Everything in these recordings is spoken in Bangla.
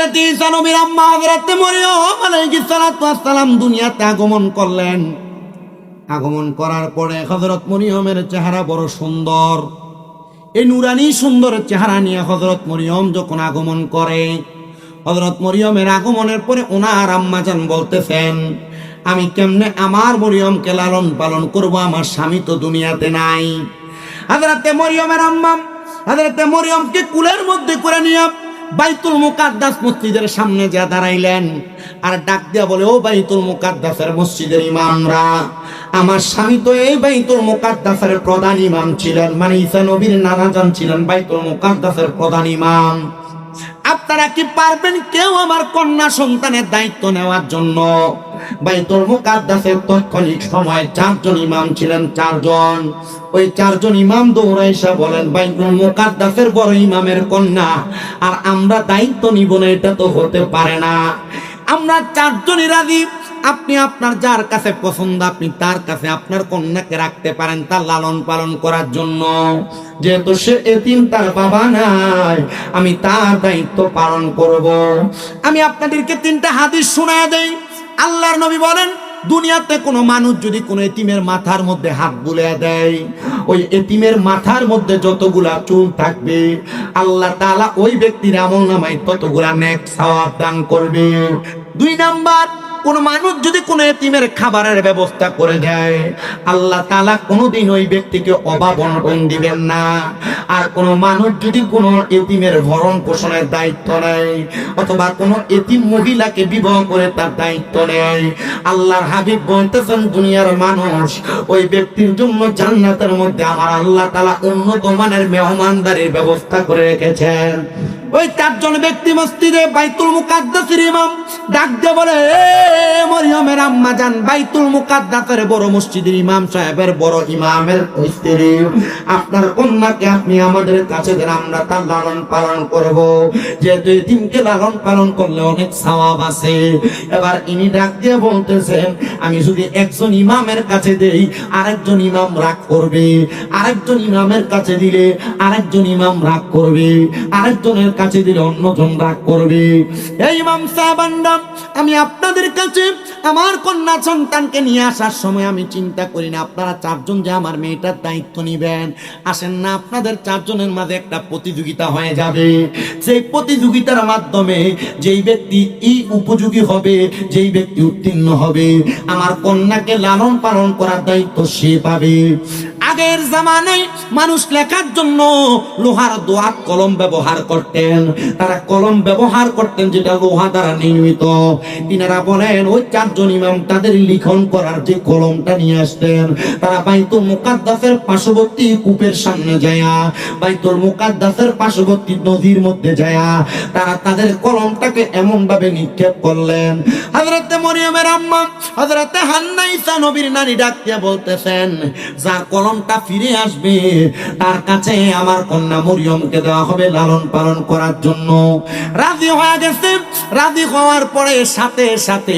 হযরত ঈসা নবীর আম্মা হযরত মরিয়ম আলাইহিস সালাতু ওয়াস সালাম দুনিয়াতে আগমন করলেন। আগমন করার পরে হযরত মরিয়মের চেহারা বড় সুন্দর। এই নুরানি সুন্দর চেহারা নিয়ে হযরত মরিয়ম যখন আগমন করে, হযরত মরিয়মের আগমনের পরে ওনার আম্মাজান বলতেছেন, আমি কেমনে আমার মরিয়মকে লালন পালন করব, আমার স্বামী তো দুনিয়াতে নাই। হযরত মরিয়মের আম্মা হযরত মরিয়মকে কুলের মধ্যে করে নিয়ে বাইতুল মুকাদ্দাস মসজিদের সামনে যা দাঁড়াইলেন, আর ডাক দিয়া বলে, ও বাইতুল মুকাদ্দাসের মসজিদের ইমামরা, আমার স্বামী তো এই বাইতুল মুকাদ্দাসের প্রধান ইমাম ছিলেন, মানে ঈসা নবীর নানাজান ছিলেন বাইতুল মুকাদ্দাসের প্রধান ইমাম। আপনারা কি পারবেন কেউ আমার কন্যা সন্তানের দায়িত্ব নেওয়ার জন্য? বাইতুল মুকাদ্দাসের তৎক্ষণিক সময় 4 জন ইমাম ছিলেন, 4 জন। ওই 4 জন ইমাম দৌড়াইসা বলেন, বাইতুল মুকাদ্দাসের বড় ইমামের কন্যা আর আমরা দায়িত্ব নিব না, এটা তো হতে পারে না। আমরা 4 জনই রাজি, আপনি আপনার যার কাছে পছন্দ আপনি তার কাছে আপনার কন্যাকে রাখতে পারেন তার লালন পালন করার জন্য। যেহেতু সে এতিম, তার বাবা নাই, আমি তার দায়িত্ব পালন করব। আমি আপনাদেরকে 3টা হাদিস শোনায় দেই। আল্লাহর নবী বলেন, দুনিয়াতে কোনো মানুষ যদি কোনো এতিমের মাথার মধ্যে হাত বুলিয়ে দেয়, ওই এতিমের মাথার মধ্যে যতগুলা চুল থাকবে আল্লাহ তাআলা ওই ব্যক্তির আমলনামায় ততগুলা নেক সওয়াব দান করবে। 2 নাম্বার, কোন মানুষ যদি কোনো এতিমের খাবারের ব্যবস্থা করে দেয়, আল্লাহ তাআলা কোনোদিন ওই ব্যক্তিকে অভাব অনটন দিবেন না। আর কোন মানুষ যদি কোনো এতিমের ভরণ পোষণের দায়িত্ব নেয়, অথবা কোনো এতিম মহিলাকে বিবাহ করে তার দায়িত্ব নেয়, আল্লাহর হাবিব বলতেছেন, দুনিয়ার মানুষ ওই ব্যক্তির জন্য জান্নাতের মধ্যে আমার আল্লাহ তাআলা উন্নত মানের মেহমানদারির ব্যবস্থা করে রেখেছেন। ওই 4 জন ব্যক্তি মসজিদে বাইতুল মুকাদ্দাসের ইমাম ডাক দিয়ে বলে, এ মরিয়মের আম্মা জান, বাইতুল মুকাদ্দাসের বড় মসজিদের ইমাম সাহেবের বড় ইমামের স্ত্রী, আপনার কন্যাকে আপনি আমাদের কাছে দেন, আমরা তার লালন পালন করব। যেহেতু এতিমকে লালন পালন করলে অনেক সওয়াব আছে। এবার ইনি ডাক দিয়ে বলতেছেন, আমি যদি একজন ইমামের কাছে দেই আরেকজন ইমাম রাগ করবে, আরেকজন ইমামের কাছে দিলে আরেকজন ইমাম রাগ করবে, আরেকজনের কাছে দিলে অন্যজন রাগ করবে। এই ইমাম সাহেবান্ডা, আমি আপনাদের কাছে আমার কন্যা সন্তানকে নিয়ে আসার সময় আমি চিন্তা করি না আপনারা 4 জন যে আমার মেয়েটার দায়িত্ব নিবেন। আসেন না, আপনাদের 4 জনের মাঝে একটা প্রতিযোগিতা হয়ে যাবে। সেই প্রতিযোগিতার মাধ্যমে যেই ব্যক্তি উপযোগী হবে, যেই ব্যক্তি উত্তীর্ণ হবে, আমার কন্যাকে লালন পালন করার দায়িত্ব সে পাবে। আগের জামানায় মানুষ লেখার জন্য লোহার দোয়াত কলম ব্যবহার করতেন। তারা কলম ব্যবহার করতেন যেটা লোহা দ্বারা নির্মিত। তিনারা বলেন, ওই 4 জন ইমাম তাদের লিখন করার যে কলমটা নিয়ে আসতেন, তারা বাইতুল মুকাদ্দাসের পার্শ্ববর্তী কূপের সামনে যায়া, বাইতুল মুকাদ্দাসের পার্শ্ববর্তী নদীর মধ্যে যায়া তারা তাদের কলমটাকে এমন ভাবে নিক্ষেপ করলেন। হযরত মরিয়মের আম্মা হযরত হান্না ঈসা নবীর নানি ডাক দিয়ে বলতেছেন, যার কলমটা ফিরে আসবে তার কাছে আমার কন্যা মরিয়মকে দেওয়া হবে লালন পালন করার জন্য। রাজি হয়ে গেছে। রাজি হওয়ার পরে সাথে সাথে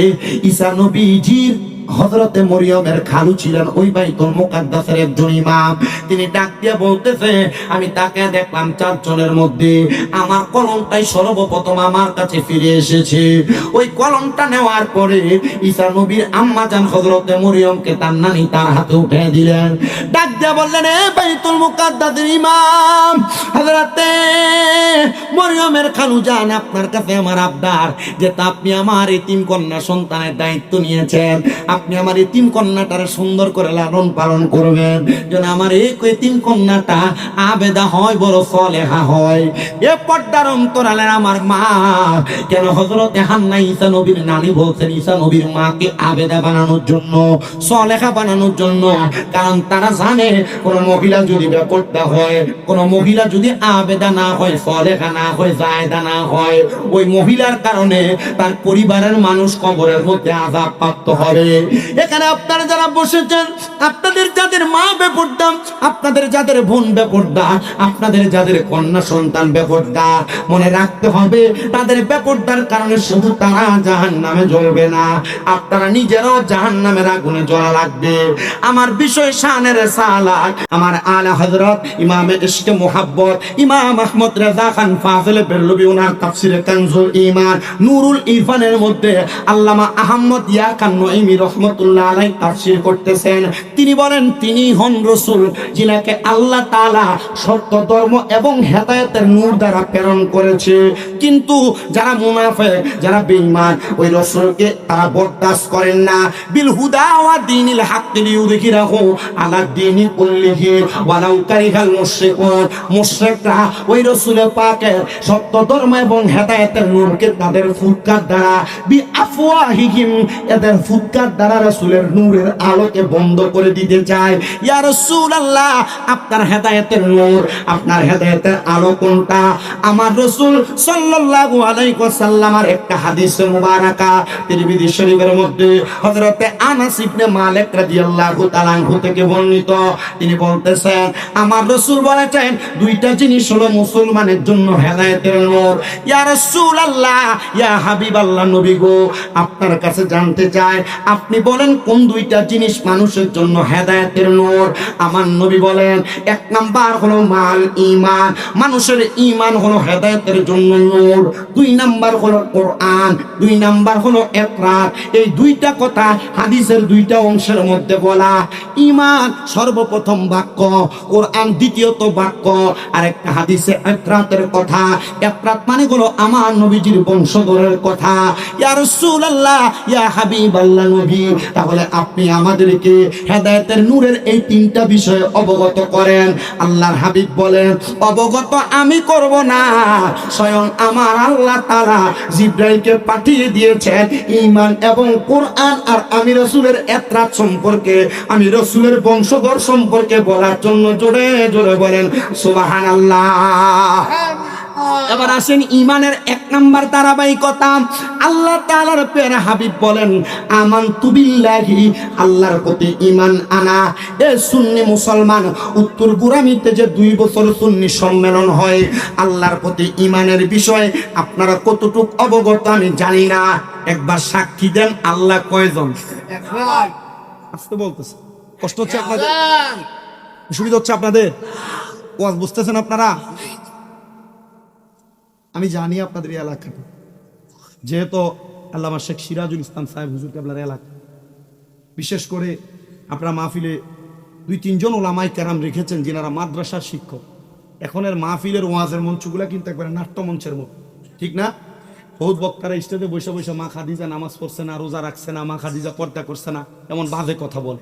ঈসা নবীজির হযরতে মরিয়মের খালু ছিলেন ওই বাইতুল মুকাদ্দাসের একজন ইমাম। তিনি ডাক দিয়ে বলতেছে, আমি তাকে দেখলাম 4 জনের মধ্যে আমার কলমটাই সর্বপ্রথম আমার কাছে ফিরে এসেছে। ওই কলমটা নেওয়ার পরে ঈসা নবীর আম্মা জান হযরতে মরিয়মকে তার নানি তার হাতে উঠে দিলেন। ডাক দিয়ে বললেন, এ বাইতুল মুকাদ্দাসের ইমাম হযরতে মরিয়মের খালু জান, আপনার কাছে আমার আবদার, যে আপনি আমার এতিম কন্যা সন্তানের দায়িত্ব নিয়েছেন, আপনি আমার এতিম কন্যাটারে সুন্দর করে লালন পালন করবেন, যেন আমার এই এতিম কন্যাটা আবেদা হয়, বড় সলেহা হয়। এ পর্দার অন্তরালের আমার মা, কেন হযরতে হান্না ঈসা নবীর নানি বলছেন ঈসা নবীর মাকে আবেদা বানানোর জন্য, সলেহা বানানোর জন্য? কারণ তারা জানে কোন মহিলা যদি বেপর্দা হয়, কোন মহিলা যদি আবেদা না হয়, সলেহা না হয়, জায়েদা না হয়, ওই মহিলার কারণে তার পরিবারের মানুষ কবরের মধ্যে আযাব প্রাপ্ত হবে। এখানে আপনারা যারা বসেছেন, আপনাদের যাদের মা বেপরদা, আপনাদের যাদের বোন বেপরদা, আপনাদের যাদের কন্যা সন্তান বেপরদা, মনে রাখতে হবে তাদের বেপরদার কারণে শুধু তারা জাহান্নামে জ্বলবে না, আপনারা নিজেরাও জাহান্নামের আগুনে জ্বলা লাগবে। আমার বিষয় শানের সালাক, আমার আলা হযরত ইমামে ইশকে মুহাব্বত ইমাম আহমদ রেজা খান ফাজিল বেরলভী ওনার তাফসিরে কানজুল ঈমান নূরুল ইরফানের মধ্যে আল্লামা আহমদ ইয়া খান নঈমি রাহমাতুল্লাহ আলাইহি তাফসীর করতেছেন। তিনি বলেন তিনি হন রাসূল যিনাকে আল্লাহ তাআলা সত্য ধর্ম এবং হেদায়েতের নূর দ্বারা প্রেরণ করেছে। কিন্তু যারা মুনাফিক, যারা বেঈমান, ওই রাসূলকে তারা বরদাস্ত করেন না। বিল হুদা ওয়া দীনিল হক লিইউযহিরাহু আলা দীনি কুল্লিহি ওয়ালাউ কারিহাল মুশরিকুন। মুশরিকরা ওই রাসূল পাকের সত্য ধর্ম এবং হেদায়েতের নূরকে তাদের ফুৎকার দ্বারা বিআফওয়াহিহিম, এদের ফুৎকার দ্বারা রাসূলের নূরের আলোকে বন্ধ করে দিতে চায়। ইয়া রাসূলুল্লাহ, আপনার হেদায়েতের নূর, আপনার হেদায়েতের আলো কোনটা? আমার রাসূল সাল্লাল্লাহু আলাইহি ওয়াসাল্লামের একটা হাদিস মুবারাকা তিরমিজি শরীফের মধ্যে হযরতে আনাস ইবনে মালিক রাদিয়াল্লাহু তাআলা আনহু থেকে বর্ণিত। তিনি বলতেছেন আমার রাসূল বলেছেন দুইটা জিনিস হলো মুসলমানের জন্য হেদায়েতের নূর। ইয়া রাসূলুল্লাহ, ইয়া হাবিবাল্লাহ, নবী গো, আপনার কাছে জানতে চাই আপনি বলেন কোন দুইটা জিনিস মানুষের জন্য হেদায়েতের নূর? আমার নবী বলেন এক নাম্বার হলো মাল ঈমান, মানুষের ঈমান হলো হেদায়েতের জন্য নূর। দুই নাম্বার হলো কোরআন, দুই নাম্বার হলো ইকরার। এই দুইটা কথা হাদিসের দুইটা অংশের মধ্যে বলা। ঈমান সর্বপ্রথম বাক্য, কোরআন দ্বিতীয়ত বাক্য। আর একটা হাদিসে ইকরাতের কথা, ইকরাত মানে হলো আমার নবীজির বংশধরের কথা। ইয়া রাসূলুল্লাহ, ইয়া হাবিবাল্লাহ, নবী, তাহলে আপনি আমাদেরকে হেদায়েতের নূরের এই তিনটা বিষয়ে অবগত করেন। আল্লাহর হাবিব বলেন অবগত আমি করব না, স্বয়ং আমার আল্লাহ তাআলা জিবরাইলকে পাঠিয়ে দিয়েছেন ঈমান এবং কোরআন আর আমি রাসূলের ইকরাত সম্পর্কে, আমি রাসূলের বংশধর সম্পর্কে বলার জন্য। জোরে জোরে বলেন সুবহানাল্লাহ। এবার আসেন ঈমানের এক নাম্বার ধারাবাহিকতা। আল্লাহ তাআলার প্রিয় হাবিব বলেন আমানতু বিল্লাহি, আল্লাহর প্রতি ঈমান আনা। এ সুন্নি মুসলমান, উত্তর গুরামিতে যে 2 বছর সুন্নি সম্মেলন হয়, আল্লাহর প্রতি ঈমানের বিষয়ে আপনারা কতটুক অবগত আমি জানি না। একবার সাক্ষী দেন আল্লাহ কয়জন? আস্তে বলতেছে, কষ্ট হচ্ছে আপনাদের? সুবিধা হচ্ছে আপনাদের? ওয়াজ বুঝতেছেন আপনারা? আমি জানি আপনাদের এই এলাকাটা, যেহেতু আল্লামা শেখ সিরাজুল ইসলাম সাহেব হুজুর কেবলার এলাকা, বিশেষ করে আপনারা মাহফিলে 2-3 জন ওলামায়ে কেরাম রেখেছেন যিনারা মাদ্রাসার শিক্ষক। এখনের মাহফিলের ওয়াজের মঞ্চগুলা কিন্তু একবারে নাট্যমঞ্চের মতো, ঠিক না? বহুত বক্তারা স্টেজে বসে বসে মা খাদিজা নামাজ পড়ছে না, রোজা রাখছে না, মা খাদিজা পর্দা করছে না, এমন বাজে কথা বলে।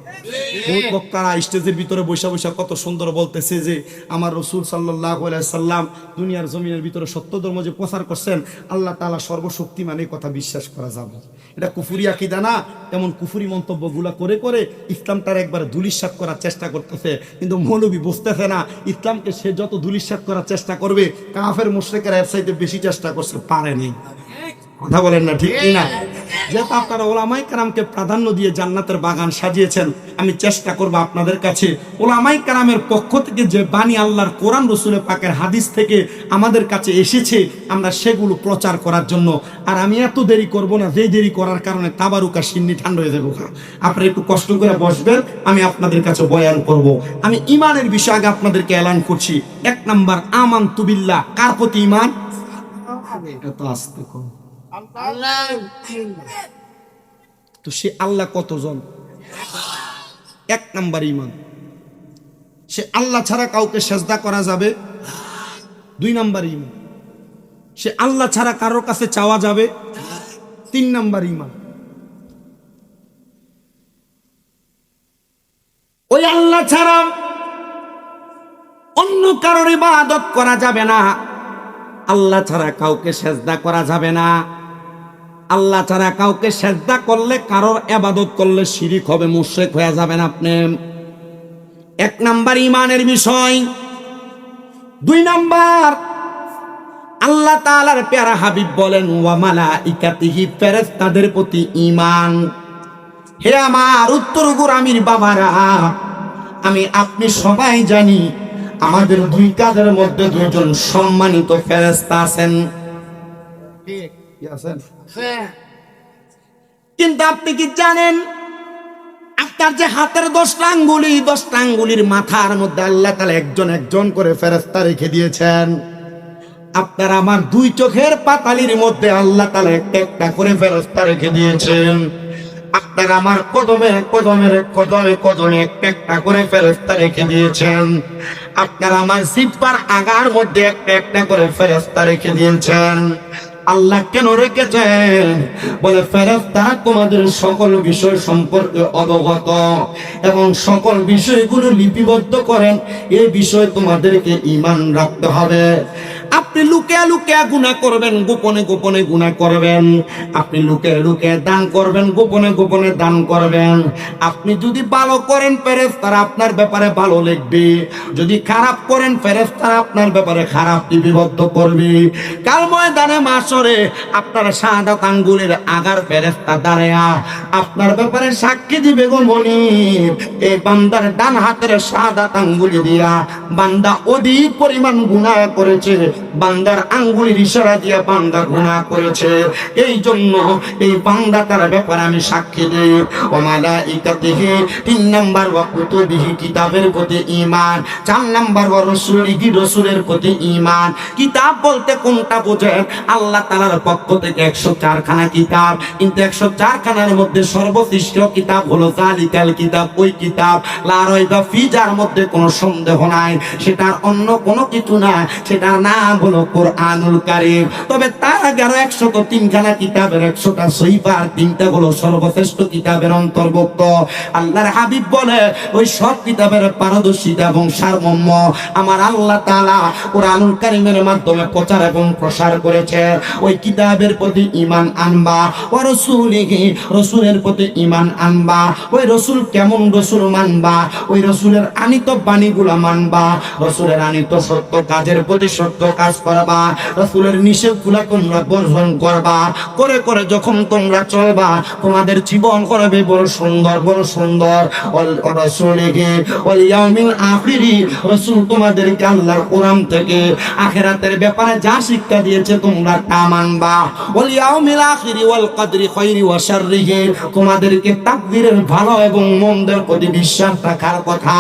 বহুত বক্তারা স্টেজের ভিতরে বসে বসে কত সুন্দর বলতেছে যে আমার রাসূল সাল্লাল্লাহু আলাইহি সাল্লাম দুনিয়ার জমিনের ভিতরে সত্য ধর্ম যে প্রচার করছেন, আল্লাহ তাআলা সর্বশক্তিমান, এই কথা বিশ্বাস করা যাবে? এটা কুফরি আকীদা না? এমন কুফরি মন্তব্যগুলা করে করে ইসলামটার একবার ধূলিসাৎ করার চেষ্টা করতেছে। কিন্তু মৌলবী বুঝতেছে না ইসলামকে সে যত ধূলিসাৎ করার চেষ্টা করবে, কাফের মুশরিকরা এর চাইতে বেশি চেষ্টা করছে, পারেনি। কথা বলেন না, ঠিক কি না? যেহেতু আপনারা ওলামায়ে কেরামকে প্রাধান্য দিয়ে জান্নাতের বাগান সাজিয়েছেন, আমি চেষ্টা করব আপনাদের কাছে ওলামায়ে কেরামের পক্ষ থেকে যে বাণী আল্লাহর কোরআন রাসূলের পাকের হাদিস থেকে আমাদের কাছে এসেছে, আমরা সেগুলো প্রচার করার জন্য। আর আমি এত দেরি করব না, যে দেরি করার কারণে তাবারুকা সিন্নি ঠান্ডা হয়ে যাবে। আপনারা একটু কষ্ট করে বসবেন, আমি আপনাদের কাছে বয়ান করব। আমি ঈমানের বিষয়ে আগে আপনাদেরকে এলান করছি। 1 নাম্বার আমানতু বিল্লাহ, কার প্রতি ঈমান? এত আস্তে কর। তো সে আল্লাহ কতজন? 1 নাম্বার ঈমান, সে আল্লাহ ছাড়া কাউকে সেজদা করা যাবে। 2 নাম্বার ঈমান, সে আল্লাহ ছাড়া কারোর কাছে চাওয়া যাবে। 3 নাম্বার ঈমান, ওই আল্লাহ ছাড়া অন্য কারোর ইবাদত করা যাবে না, আল্লাহ ছাড়া কাউকে সেজদা করা যাবে না। আল্লাহ ছাড়া কাউকে সেজদা করলে, কারোর ইবাদত করলে শিরিক হবে, মুশরিক হয়ে যাবেন আপনি। 1 নাম্বার ঈমানের বিষয়। 2 নাম্বার, আল্লাহ তাআলার প্যারা হাবিব বলেন ওয়া মালাইকাতিহি, ফেরেশতাদের প্রতি ঈমান। হে আমার উত্তর গোরামির বাবারা, আমি আপনি সবাই জানি আমাদের দুই কাঁধের মধ্যে দুজন সম্মানিত ফেরেশতা আছেন। কি আছেন? কিন্তু আপনি কি জানেন আপনার যে হাতের 10টা আঙ্গুলি, 10টা আঙ্গুলির মাথার মধ্যে আল্লাহ তাআলা একজন একজন করে ফেরেশতা রেখে দিয়েছেন। আপনার আমার দুই চোখের পাতালির মধ্যে আল্লাহ তাআলা একটা একটা করে ফেরেশতা রেখে দিয়েছেন। আপনার আমার কদমে কদমে কদমে কদমে একটা একটা করে ফেরেশতা রেখে দিয়েছেন। আপনার আমার জিহ্বার আগার মধ্যে একটা একটা করে ফেরেশতা রেখে দিয়েছেন। আল্লাহ কেন রেখেছেন? বলে ফেরেশতা তোমাদের সকল বিষয় সম্পর্কে অবগত এবং সকল বিষয়গুলো লিপিবদ্ধ করেন। এই বিষয়ে তোমাদেরকে ঈমান রাখতে হবে। আপনি লুকিয়ে লুকিয়ে গুনাহ করবেন, গোপনে গোপনে গুনাহ করবেন। আপনি লুকিয়ে লুকিয়ে দান করবেন, গোপনে গোপনে দান করবেন। আপনি যদি ভালো করেন ফেরেশতারা আপনার ব্যাপারে ভালো লিখবে, যদি খারাপ করেন ফেরেশতারা আপনার ব্যাপারে খারাপ লিপিবদ্ধ করবে। কাল ময়দানে মাশরে আপনার শাহাদাত আঙ্গুলের আগার ফেরেশতা দাঁড়ায়া আপনার ব্যাপারে সাক্ষী দিবে গো মনিব, এই বান্দার ডান হাতের শাহাদাত আঙ্গুলি দিয়া বান্দা অধিক পরিমাণ গুনাহ করেছে, বান্দার আঙ্গুলির ইশারা দিয়া বান্দা গুনাহ করেছে। এই জন্য এই বান্দা তার ব্যাপারে আমি সাক্ষী দেই। ও মালাইকাতিহি 3 নাম্বার ওয়া কুতুবিহি কিতাবের প্রতি ঈমান, 4 নাম্বার ওয়া রাসূলিহি রাসূলের প্রতি ঈমান। কিতাব বলতে কোনটা বোঝেন? আল্লাহ তাআলার পক্ষ থেকে 104 খানা কিতাব, কিন্তু 104 খানার মধ্যে সর্বশ্রেষ্ঠ কিতাব হলো যালিকাল কিতাব, ওই কিতাব লা রাইবা ফি, যার মধ্যে কোনো সন্দেহ নাই, সেটার অন্য কোনো কিছু না, সেটার নাম হলো কোরআনুল কারীম। তবে তার আগে 103 খানা কিতাবের 100টা সহিফা, 3টা হলো সর্বশ্রেষ্ঠ কিতাবের অন্তর্ভুক্ত। আল্লাহর হাবিব বলে ওই সব কিতাবের পারদর্শিতা এবং সারমর্ম আমার আল্লাহ তাআলা কোরআনুল কারীমের মাধ্যমে প্রচার এবং প্রসার করেছে। ওই কিতাবের প্রতি ঈমান আনবা, ও রাসূলিহি রাসূলের প্রতি ঈমান আনবা। ওই রাসূল কেমন রাসূল মানবা, ওই রাসূলের আনিত বাণীগুলো মানবা, রাসূলের আনিত সত্য কাজের প্রতি সত্য কাজ করবা, রাসূলের নিষেধগুলো তোমরা বর্জন করবা। করে করে যখন তোমরা চলবা তোমাদের জীবন করবে বড় সুন্দর, বড় সুন্দর। রাসূলিহি ওয়াল ইয়াউমিল আখিরি, রাসূল তোমাদেরকে আল্লাহর কোরআন থেকে আখিরাতের ব্যাপারে যা শিক্ষা দিয়েছে তোমরা তা মানবা। ওয়াল ইয়াউমিল আখিরি ওয়াল কদরি খায়রি ওয়া শাররিহি, তোমাদেরকে তাকদীরের ভালো এবং মন্দের প্রতি বিশ্বাস রাখার কথা।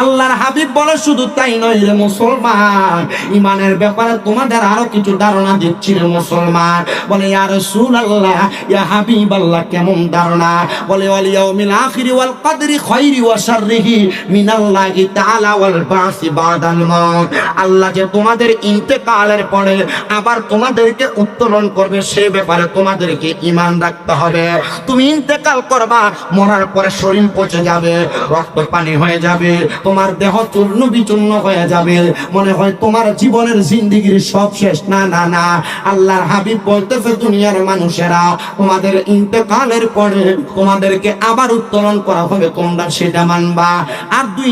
আল্লাহর হাবিব বলে শুধু তাই নয় রে মুসলমান, ঈমানের ব্যাপারে তোমাদের আরো কিছু ধারণা দিচ্ছি রে মুসলমান। বলে ইয়া রাসূলুল্লাহ, ইয়া হাবিবাল্লাহ, কেমন ধারণা? বলে ওয়াল ইয়াউমিল আখিরি ওয়াল কদরি খায়রি ওয়া শাররিহি মিনাল্লাহি তাআলা ওয়াল বাসি বাদাল মাউত, আল্লাহ যে তোমাদের ইন্তেকালের পরে আবার তোমাদেরকে উত্তোলন করবে সে ব্যাপারে তোমাদেরকে ঈমান রাখতে হবে। তুমি ইন্তেকাল করবা, মরার পরে শরীর পচে যাবে, রক্ত পানি হয়ে যাবে, তোমার দেহ চূর্ণ বিচূর্ণ হয়ে যাবে, মনে হয় তোমার জীবনের জিন্দেগির সব শেষ। না না না, আল্লাহর হাবিব বলতেছে দুনিয়ার মানুষেরা তোমাদের ইন্তেকালের পরে তোমাদেরকে আবার উত্তোলন করা হবে, তোমরা সেটা মানবা। আর 2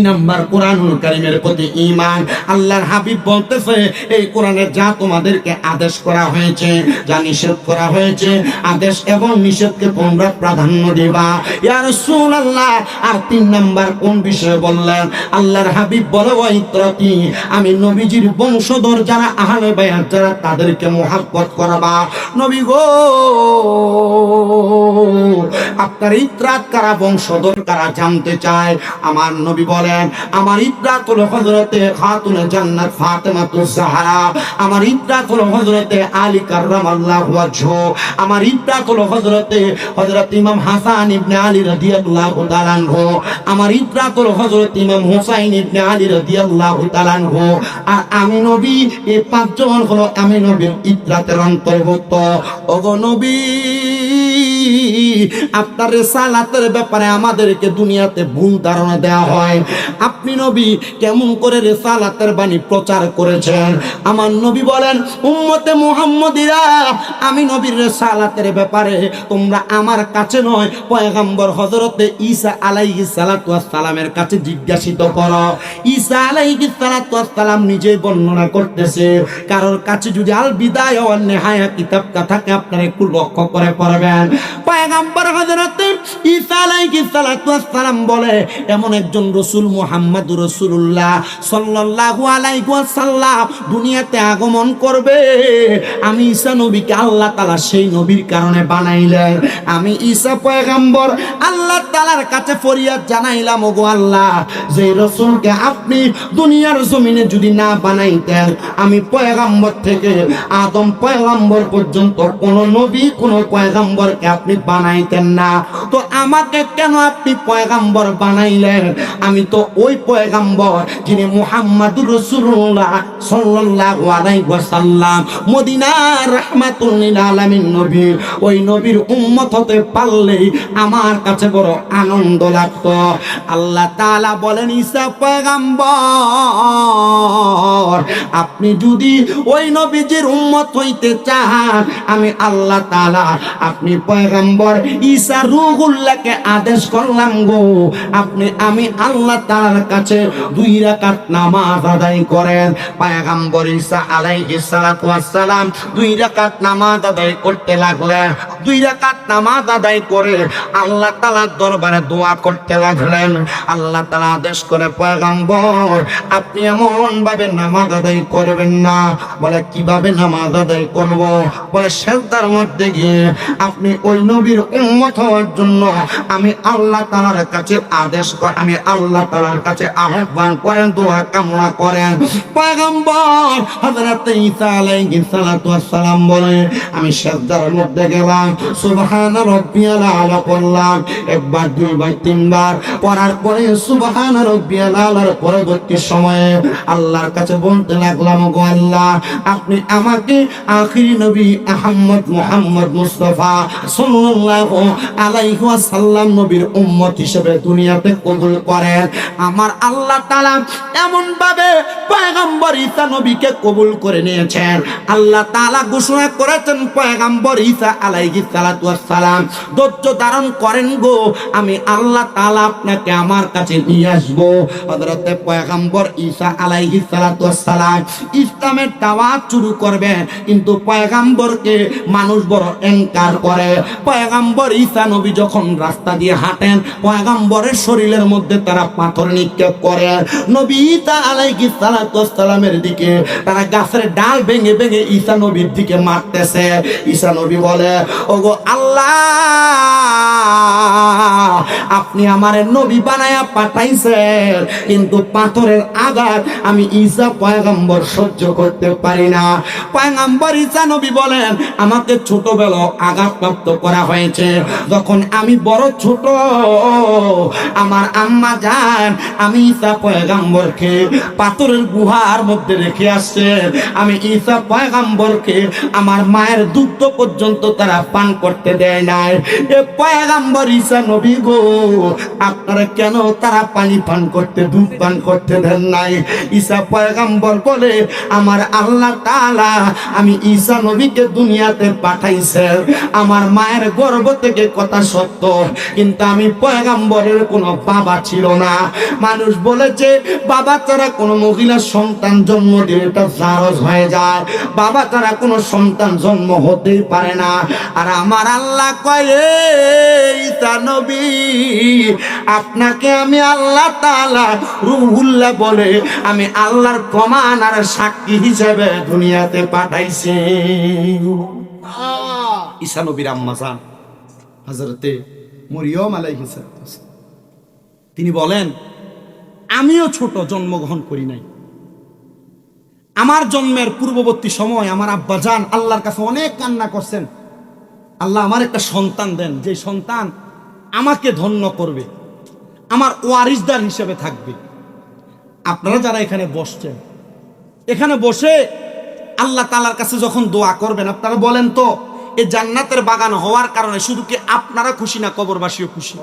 নাম্বার কোরআনুল কারীমের প্রতি ঈমান। আল্লাহর হাবিব বলতেছে এই কোরআনে যা তোমাদেরকে আদেশ করা হয়েছে, যা নিষেধ করা হয়েছে, আদেশ এবং নিষেধকে তোমরা প্রাধান্য দিবা। ইয়া রাসূলুল্লাহ, আর 3 নাম্বার কোন বিষয়ে বললেন? আল্লাহর হাবিব বলে ওয়াইত্রাতি, আমি নবীজির বংশধর যারা আহলে বায়াত যারা তাদেরকে মুহাব্বত করবা। নবী গো, আপনার ইত্রাত কারা, বংশধর কারা জানতে চায়। আমার নবী বলেন আমার ইত্রাত হলো হযরতে খাতুনে জান্নাত ফাতেমাতুজ জাহরা, আমার ইত্রাত হলো হযরতে আলী কাররামাল্লাহু ওয়াজহু, আমার ইত্রাত হলো হযরত ইমাম হাসান ইবনে আলী রাদিয়াল্লাহু তাআলা আনহু, আমার ইত্রাত হলো হযরত ইমাম হুসাইন ইবনে আলী রাদিয়াল্লাহু তাআলা আনহু। আর আমি নবী, এই 5 জন হলো আমি নবীর ইত্রাতের অন্তর্ভুক্ত। ওগো নবী, আপনার রিসালাতের ব্যাপারে আমাদেরকে দুনিয়াতে ভুল ধারণা দেওয়া হয়। আপনি নবী কেমন করে রিসালাতের বাণী প্রচার করেছেন? আমার নবী বলেন উম্মতে মুহাম্মদীরা, আমি নবীর রিসালাতের ব্যাপারে তোমরা আমার কাছে নয়, পয়গম্বর হযরতে ঈসা আলাইহিস সালাতু ওয়াস সালামের কাছে জিজ্ঞাসিত করো। ঈসা আলাইহিস সালাতু ওয়াস সালাম নিজেই বর্ণনা করতেছে। কারোর কাছে যদি আল বিদায়া ওয়ান নিহায়া কিতাবটা থাকে আপনারা একটু লক্ষ্য করে পড়বেন। পয়গম্বর হযরত ঈসা আলাইহিস সালাতু ওয়াস সালাম বলে এমন একজন রাসূল মুহাম্মদুর রাসূলুল্লাহ সাল্লাল্লাহু আলাইহি ওয়াসাল্লাম দুনিয়াতে আগমন করবে। আমি ঈসা নবীকে আল্লাহ তাআলা সেই নবীর কারণে বানাইলেন। আমি ঈসা পয়গম্বর আল্লাহ তাআলার কাছে ফরিয়াদ জানাইলাম, ওগো আল্লাহ, যে রাসূলকে আপনি দুনিয়ার জমিনে যদি না বানাইতেন, আমি পয়গম্বর থেকে আদম পয়গম্বর পর্যন্ত কোন নবী কোন পয়গম্বরকে আপনি বানাইতেন না, তো আমাকে কেন আপনি পয়গম্বর বানাইলেন? আমি তো ওই পয়গম্বর যিনি মুহাম্মাদুর রাসূলুল্লাহ সাল্লাল্লাহু আলাইহি ওয়াসাল্লাম মদিনার রাহমাতুল লিল আলামিন নবী, ওই নবীর উম্মত হতে পারলেই আমার কাছে বড় আনন্দ লাগতো। আল্লাহ তাআলা বলেন, ঈসা পয়গম্বর আপনি যদি ওই নবীজির উম্মত হইতে চান, আমি আল্লাহ তাআলা আপনি পয়গম্বর ঈসা রূহুল্লাহকে আদেশ করলাম গো, আমি আল্লাহ তাআলার কাছে 2 রাকাত নামাজ আদায় করেন। পয়গম্বর ঈসা আলাইহিস সালাতু ওয়াস সালাম 2 রাকাত নামাজ আদায় করতে লাগলেন। 2 রাকাত নামাজ আদায় করে আল্লাহ তাআলার দরবারে দোয়া করতে লাগলেন। আল্লাহ তাআলা আদেশ করে, পয়গম্বর আপনি এমন ভাবে নামাজ আদায় করবেন না। বলে কিভাবে নামাজ আদায় করব? বলে সিজদার মধ্যে গিয়ে আপনি ওই নবীর উম্মত হওয়ার জন্য আমি আল্লাহ তাআলার কাছে আদেশ করেন, আমি আল্লাহ তাআলার কাছে আহ্বান করেন, দোয়া কামনা করেন। পয়গম্বর হযরত ঈসা আলাইহিস সালাতু ওয়াস সালাম বলে আমি সিজদার মধ্যে গেলাম, সুবহান রাব্বিয়াল আলা বললাম, একবার, দুইবার, তিনবার পড়ার পরে সুবহান রাব্বিয়াল আলার পরবর্তী সময়ে আল্লাহর কাছে বলতে লাগলাম, গো আল্লাহ, আপনি আমাকে আখিরি নবী মুহাম্মদ মুস্তাফা সাল্লাল্লাহু আলাইহি ওয়াসাল্লাম নবীর উম্মত হিসেবে দুনিয়াতে কবুল করেন। আমার আল্লাহ তাআলা এমন ভাবে পয়গম্বর ঈসা নবীকে কবুল করে নিয়েছেন। আল্লাহ তাআলা ঘোষণা করেছেন, পয়গম্বর ঈসা আলাইহিস সালাতু ওয়াস সালাম ধৈর্য ধারণ করেন গো, আমি আল্লাহ তাআলা আপনাকে আমার কাছে নিয়ে আসবো। হযরতে পয়গম্বর ঈসা আলাইহিস সালাতু ওয়াস সালাম ইসলামের দাওয়াত শুরু করবেন, কিন্তু পয়গম্বরকে মানুষ বড় ইনকার করে। পয়গম্বর ঈসা নবী যখন রাস্তা দিয়ে হাঁটেন, পয়গম্বরের শরীরের মধ্যে তারা পাথর নিক্ষেপ করে। নবী ঈসা আলাইহিস সালাতু ওয়াস সালামের দিকে তারা গাছের ডাল ভেঙে ভেঙে ঈসা নবীর দিকে মারতেছে। ঈসা নবী বলে, ওগো আল্লাহ, আপনি আমারে নবী বানায়া পাঠাইছেন, কিন্তু পাথরের আঘাত আমি ঈসা পয়গম্বর সহ্য করতে পারি না। পয়গম্বর ঈসা নবী বলেন, আমাকে ছোটবেলা আঘাতপ্রাপ্ত করা হয়েছে। যখন আমি বড় ছোট, আমার আম্মা জান আমি ঈসা পয়গম্বরকে পাথরের গুহার মধ্যে রেখে আসছে। আমি ঈসা পয়গম্বরকে আমার মায়ের দুধ পর্যন্ত তারা পান করতে দেয় নাই। এ পয়গম্বর ঈসা নবী গো, আপনারা কেন তারা পানি পান করতে, দুধ পান করতে দেন নাই? ঈসা পয়গম্বর বলে, আমার আল্লাহ তাআলা আমি ঈসা নবীকে দুনিয়াতে পাঠাইছে, আমার মায়ের গর্ভ থেকে কথা সত্য, কিন্তু আমি পয়গম্বরের কোনো বাবা ছিল না। মানুষ বলেছে বাবা ছাড়া কোনো মহিলার সন্তান জন্ম দিলে এটা জারজ হয়ে যায়, বাবা ছাড়া কোনো সন্তান জন্ম হতেই পারে না। আর আমার আল্লাহ কয়, ঈসা নবী, আপনাকে আমি আল্লাহ তাআলা রূহুল্লাহ বলে আমি আল্লাহর প্রমাণ আর সাক্ষী হিসেবে দুনিয়াতে পাঠাইছি। ঈসা নবীর আম্মা জান হযরতে মরিয়ম আলাইহিস সালাম তিনি বলেন, আমিও ছোট, জন্মগ্রহণ করি নাই। আমার জন্মের পূর্ববর্তী সময় আমার আব্বা জান আল্লাহর কাছে অনেক কান্না করছেন, আল্লাহ আমার একটা সন্তান দেন, যে সন্তান আমাকে ধন্য করবে, আমার ওয়ারিসদার হিসেবে থাকবে। আপনারা যারা এখানে বসছেন, এখানে বসে আল্লাহ তাআলার কাছে যখন দোয়া করবেন, আপনারা বলেন তো, এই জান্নাতের বাগান হওয়ার কারণে শুধু কি আপনারা খুশি না কবরবাসীও খুশি?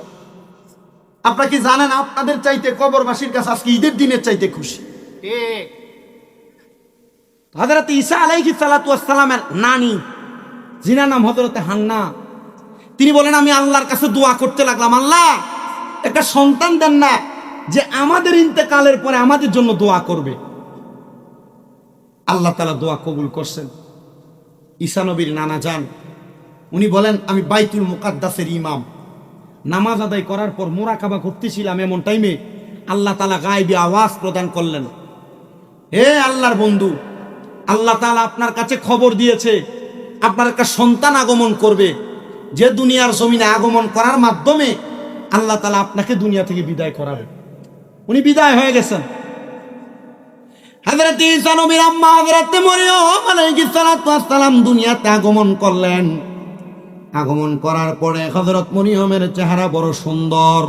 আপনারা কি জানেন আপনাদের চাইতে কবরবাসীর কাছে আজকে ঈদের দিনের চাইতে খুশি? ঠিক। হযরত ঈসা আলাইহিস সালাতু ওয়াস সালামের নানি, যিনার নাম হযরত হান্না, তিনি বলেন, আমি আল্লাহর কাছে দোয়া করতে লাগলাম, আল্লাহ একটা সন্তান দেন না যে আমাদের ইন্তেকালের পরে আমাদের জন্য দোয়া করবে। আল্লাহ তাআলা দোয়া কবুল করছেন। ঈসা নবীর নানা যান উনি বলেন, আমি বাইতুল মুকাদ্দাসের ইমাম, নামাজ আদায় করার পর মুরাকাবা করতেছিলাম, এমন টাইমে আল্লাহ তাআলা গায়েবী আওয়াজ প্রদান করলেন, হে আল্লাহর বন্ধু, আল্লাহ তাআলা আপনার কাছে খবর দিয়েছে আপনার একটা সন্তান আগমন করবে, যে দুনিয়ার জমিনে আগমন করার মাধ্যমে আল্লাহ তাআলা আপনাকে দুনিয়া থেকে বিদায় করাবে। উনি বিদায় হয়ে গেছেন। হযরত ঈসা নবীর আম্মা হযরত মরিয়ম আলাইহিস সালাতু ওয়াস সালাম দুনিয়াতে আগমন করলেন। আগমন করার পরে হযরত মরিয়মের চেহারা বড় সুন্দর।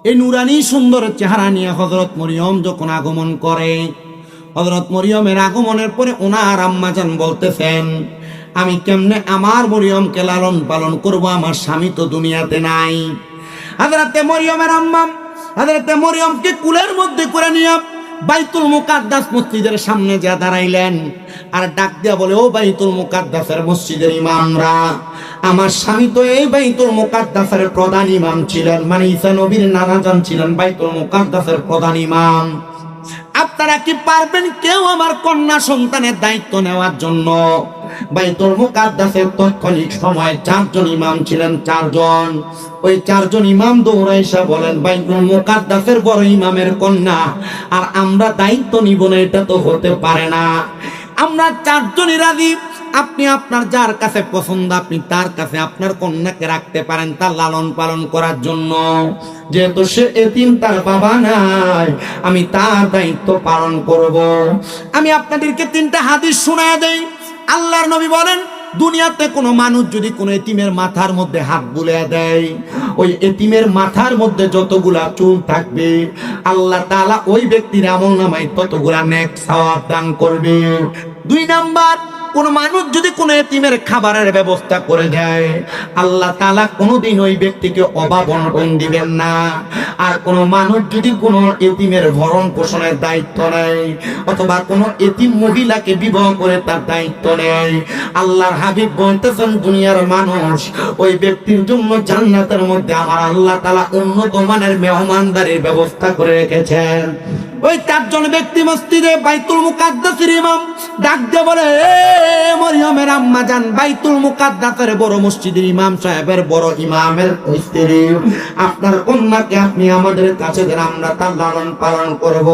এই নুরানি সুন্দর চেহারা নিয়ে হযরত মরিয়ম যখন আগমন করে, হযরত মরিয়মের আগমনের পরে ওনার আম্মাজান বলতেছেন, আমি কেমনে আমার মরিয়মকে লালন পালন করব, আমার স্বামী তো দুনিয়াতে নাই। হযরতে মরিয়মের আম্মা হযরতে মরিয়মকে কুলের মধ্যে করে নিয়ে বাইতুল মুকাদ্দাস মসজিদের সামনে যা দাঁড়াইলেন, আর ডাক দিয়া বলে, ও বাইতুল মুকাদ্দাসের মসজিদের ইমামরা, আমার স্বামী তো এই বাইতুল মুকাদ্দাসের প্রধান ইমাম ছিলেন, মানে ঈসা নবীর নানাজান ছিলেন বাইতুল মুকাদ্দাসের প্রধান ইমাম। আপনারা কি পারবেন কেউ আমার কন্যা সন্তানের দায়িত্ব নেওয়ার জন্য? বাইতুল মুকাদ্দাসের তৎকালীন সময় 4 জন ইমাম ছিলেন, 4 জন। ওই 4 জন ইমাম দৌড়াইসা বলেন, বাইতুল মুকাদ্দাসের বড় ইমামের কন্যা আর আমরা দায়িত্ব নিব না, এটা তো হতে পারে না। আমরা 4 জনই রাজি, আপনি আপনার যার কাছে পছন্দ আপনি তার কাছে আপনার কন্যাকে রাখতে পারেন তার লালন পালন করার জন্য, যেহেতু সে এতিম, তার বাবা নাই, আমি তার দায়িত্ব পালন করব। আমি আপনাদেরকে 3টা হাদিস শোনায় দেই। আল্লাহর নবী বলেন, দুনিয়াতে কোনো মানুষ যদি কোনো এতিমের মাথার মধ্যে হাত বুলিয়ে দেয়, ওই এতিমের মাথার মধ্যে যতগুলা চুল থাকবে আল্লাহ তাআলা ওই ব্যক্তির আমলনামায় ততগুলা নেক সওয়াব দান করবে। 2 নাম্বার, কোন মানুষ যদি কোনো এতিমের খাবারের ব্যবস্থা করে দেয়, আল্লাহ তাআলা কোনোদিন ওই ব্যক্তিকে অভাব অনটন দিবেন না। আর কোন মানুষ যদি কোনো এতিমের ভরণ পোষণের দায়িত্ব নেয়, অথবা কোনো এতিম মহিলাকে বিবাহ করে তার দায়িত্ব নেয়, আল্লাহর হাবিব বলতেছেন, দুনিয়ার মানুষ ওই ব্যক্তির জন্য জান্নাতের মধ্যে আমার আল্লাহ তাআলা উন্নত মানের মেহমানদারির ব্যবস্থা করে রেখেছেন। ওই 4 জন ব্যক্তি মসজিদে বাইতুল মুকাদ্দাসের ইমাম ডাক দিয়ে বলে, এ মরিয়মের আম্মা জান, বাইতুল মুকাদ্দাসের বড় মসজিদের ইমাম সাহেবের বড় ইমামের স্ত্রী, আপনার কন্যাকে আপনি আমাদের কাছে দেন, আমরা তার লালন পালন করব,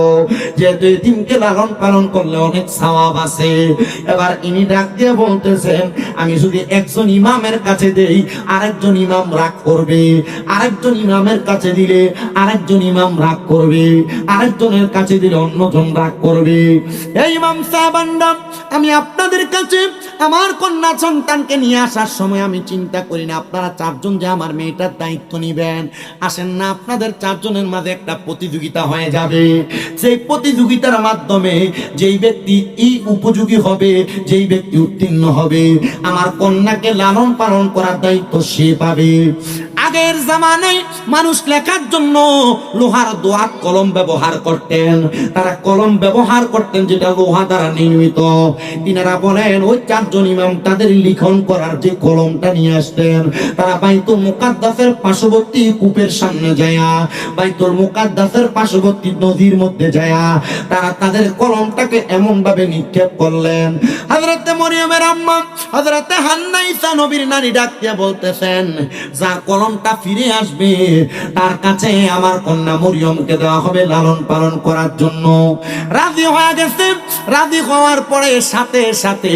যেহেতু এতিমকে লালন পালন করলে অনেক সওয়াব আছে। এবার ইনি ডাক দিয়ে বলতেছেন, আমি যদি একজন ইমামের কাছে দেই আরেকজন ইমাম রাগ করবে, আরেকজন ইমামের কাছে দিলে আরেকজন ইমাম রাগ করবে, আরেকজনের কাছে দিলে অন্যজন রাগ করবে। এই ইমাম সাহেবানরা, আমি আপনাদের কাছে আমার কন্যা সন্তানকে নিয়ে আসার সময় আমি চিন্তা করি না আপনারা 4 জন যে আমার মেয়েটার দায়িত্ব নিবেন, আসেন না আপনাদের 4 জনের মাঝে একটা প্রতিযোগিতা হয়ে যাবে। সেই প্রতিযোগিতার মাধ্যমে যেই ব্যক্তি উপযোগী হবে, যেই ব্যক্তি উত্তীর্ণ হবে, আমার কন্যাকে লালন পালন করার দায়িত্ব সে পাবে। আগের জামানায় মানুষ লেখার জন্য লোহার দোয়াত কলম ব্যবহার করতেন, তারা কলম ব্যবহার করতেন যেটা লোহা দ্বারা নির্মিত। তিনারা বলেন, ওই 4 জন ইমাম তাদের লিখন করার যে কলমটা নিয়ে আসতেন, তারা বাইতুল মুকাদ্দাসের পার্শ্ববর্তী কূপের সামনে যায়া, বাইতুল মুকাদ্দাসের পার্শ্ববর্তী নদীর মধ্যে যায়া তারা তাদের কলমটাকে এমন ভাবে নিক্ষেপ করলেন। হযরতে মরিয়মের আম্মা হযরতে হান্না ঈসা নবীর নানি ডাক দিয়ে বলতেছেন, যার কলমটা ফিরে আসবে তার কাছে আমার কন্যা মরিয়মকে দেওয়া হবে লালন পালন করার জন্য। রাজি হয়ে গেছে। রাজি হওয়ার পরে সাথে সাথে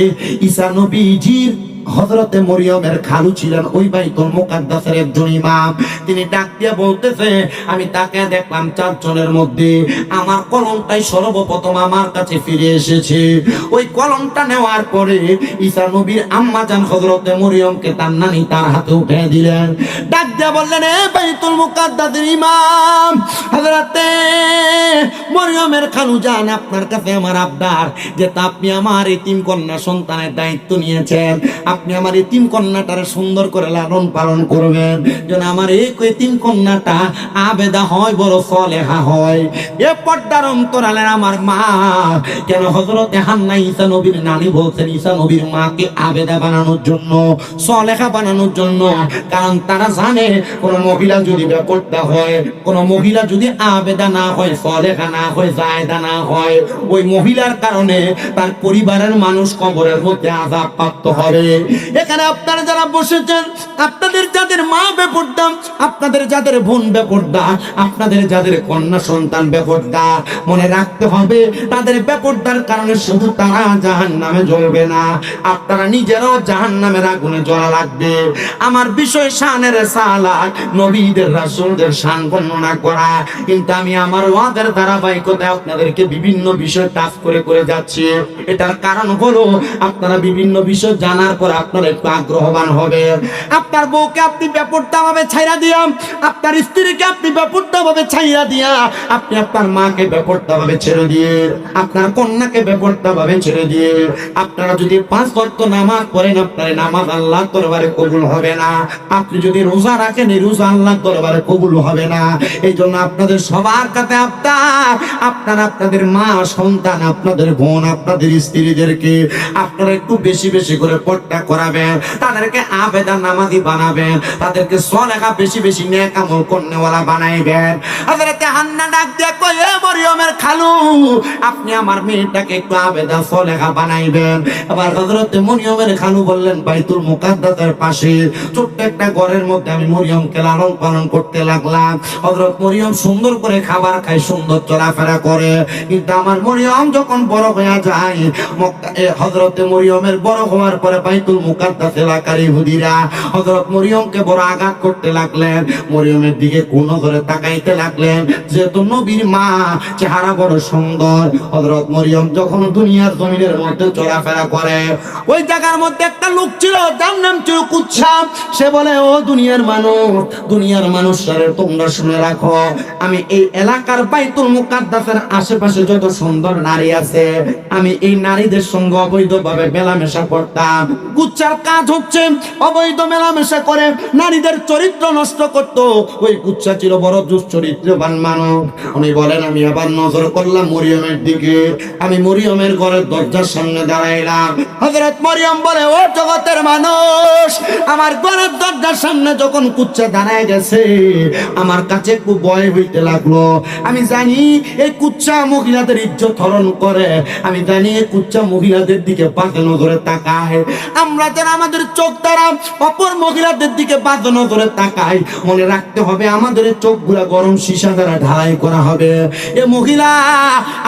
ঈসা নবীজির হযরতে মরিয়মের খালু ছিলেন ওই বাইতুল মুকাদ্দাসের একজন ইমাম। তিনি ডাক দিয়ে বলতেছে, আমি তাকে দেখলাম 4 জনের মধ্যে আমার কলমটাই সর্বপ্রথম আমার কাছে ফিরে এসেছে। ওই কলমটা নেওয়ার পরে ঈসা নবীর আম্মা জান হযরতে মরিয়মকে তার নানি তার হাতে উঠে দিলেন। ডাক দিয়ে বললেন, এ বাইতুল মুকাদ্দাসের ইমাম হযরতে মরিয়মের খালু জান, আপনার কাছে আমার আবদার, যে আপনি আমার এতিম কন্যা সন্তানের দায়িত্ব নিয়েছেন, আপনি আমার এতিম কন্যাটারে সুন্দর করে লালন পালন করবেন, যেন আমার এই এতিম কন্যাটা আবেদা হয়, বড় সলেহা হয়। এ পর্দার অন্তরালের আমার মা, কেন হযরতে হান্না ঈসা নবীর নানি বলছেন ঈসা নবীর মাকে আবেদা বানানোর জন্য, সলেহা বানানোর জন্য। কারণ তারা জানে কোন মহিলা যদি বেপর্দা হয়, কোন মহিলা যদি আবেদা না হয়, সলেহা না হয়, জায়েদা না হয়, ওই মহিলার কারণে তার পরিবারের মানুষ কবরের মধ্যে আযাব প্রাপ্ত হবে। এখানে আপনারা যারা বসেছেন, আপনাদের যাদের মা বেপরদা, আপনাদের যাদের বোন বেপরদা, আপনাদের যাদের কন্যা সন্তান বেপরদা, মনে রাখতে হবে তাদের বেপরদার কারণে শুধু তারা জাহান্নামে জ্বলবে না, আপনারা নিজেরাও জাহান্নামের আগুনে জ্বলা লাগবে। আমার বিষয় শানের সালাত, নবীদের রাসূলদের শান বর্ণনা করা, কিন্তু আমি আমার ওয়াদের ধারাবাহিকতায় আপনাদেরকে বিভিন্ন বিষয় টাচ করে করে যাচ্ছি। এটার কারণ হলো আপনারা বিভিন্ন বিষয় জানার পর আপনারা একটু আগ্রহবান হবে। আপনার বউকে আপনি বেপরদা ভাবে ছাইরা দিয়া, আপনার স্ত্রীকে আপনি বেপরদা ভাবে ছাইরা দিয়া, আপনি আপনার মাকে বেপরদা ভাবে ছেড়ে দিয়ে, আপনার কন্যাকে বেপরদা ভাবে ছেড়ে দিয়ে আপনারা যদি 5 ওয়াক্ত নামাজ পড়েন, আপনার নামাজ আল্লাহর দরবারে কবুল হবে না। আপনি যদি রোজা রাখেন, এই রোজা আল্লাহর দরবারে কবুল হবে না। এই জন্য আপনাদের সবার কাছে আপনারা আপনাদের মা, সন্তান, আপনাদের বোন, আপনাদের স্ত্রীদেরকে আপনারা একটু বেশি বেশি করে পর্দা করাবেন, তাদেরকে আবেদা নামাজি বানাবেন, তাদেরকে সলেহা বেশি বেশি নেক আমল করনেওয়ালা বানাইবেন। হযরত হান্না ডাক দিয়ে কয়, এ মরিয়মের খালু, আপনি আমার মেয়েটাকে একটু আবেদা সলেহা বানাইবেন। আবার হযরত মরিয়মের খালু বললেন, বাইতুল মুকাদ্দাসের পাশে ছোট্ট একটা ঘরের মধ্যে আমি মরিয়মকে লালন পালন করতে লাগলাম। হযরত মরিয়ম সুন্দর করে খাবার খায়, সুন্দর চলাফেরা করে, কিন্তু আমার মরিয়ম যখন বড় হয়ে যায়, হযরত মরিয়মের বড় হওয়ার পরে বাইতুল মুকাদ্দাস এলাকার ইহুদিরা হযরত মরিয়মকে বড় আঘাত করতে লাগলেন। মরিয়মের দিকে কোন করে তাকাইতে লাগলেন, যেহেতু নবীর মা, চেহারা বড় সুন্দর। হযরত মরিয়ম যখন দুনিয়ার জমিনের মধ্যে চলাফেরা করে, ওই জায়গার মধ্যে একটা লোক ছিল, যার নাম ছিল কুচ্ছা। সে বলে, ও দুনিয়ার মানুষ, দুনিয়ার মানুষরা তোমরা শুনে রাখো, আমি এই এলাকার বাইতুল মুকাদ্দাসের আশেপাশে যত সুন্দর নারী আছে, আমি এই নারীদের সঙ্গে অবৈধভাবে মেলামেশা করতাম। কুচ্চার কাজ হচ্ছে অবৈধ মেলামেশা করে নারীদের চরিত্র নষ্ট করত। ওই কুচ্চা ছিল বড় দুশ্চরিত্রবান মানব। উনি বলেন, আমি আবার নজর করলাম মরিয়মের দিকে, আমি মরিয়মের ঘরের দরজার সামনে দাঁড়াইলাম। হযরত মরিয়ম বলে, ও জগতের মানুষ, আমার ঘরের দরজার সামনে যখন কুচ্চা দাঁড়ায় গেছে, আমার কাছে খুব ভয় হইতে লাগলো। আমি জানি এই কুচ্চা মহিলাদের ইজ্জত হরণ করে, আমি জানি এই কুচ্চা মহিলাদের দিকে বাজে নজরে তাকায়। আমরা যারা আমাদের চোখ দ্বারা অপর মহিলাদের দিকে বাজে নজরে তাকাই, মনে রাখতে হবে আমাদের চোখগুলা গরম সীসা দ্বারা ঢালাই করা হবে। এ মহিলা,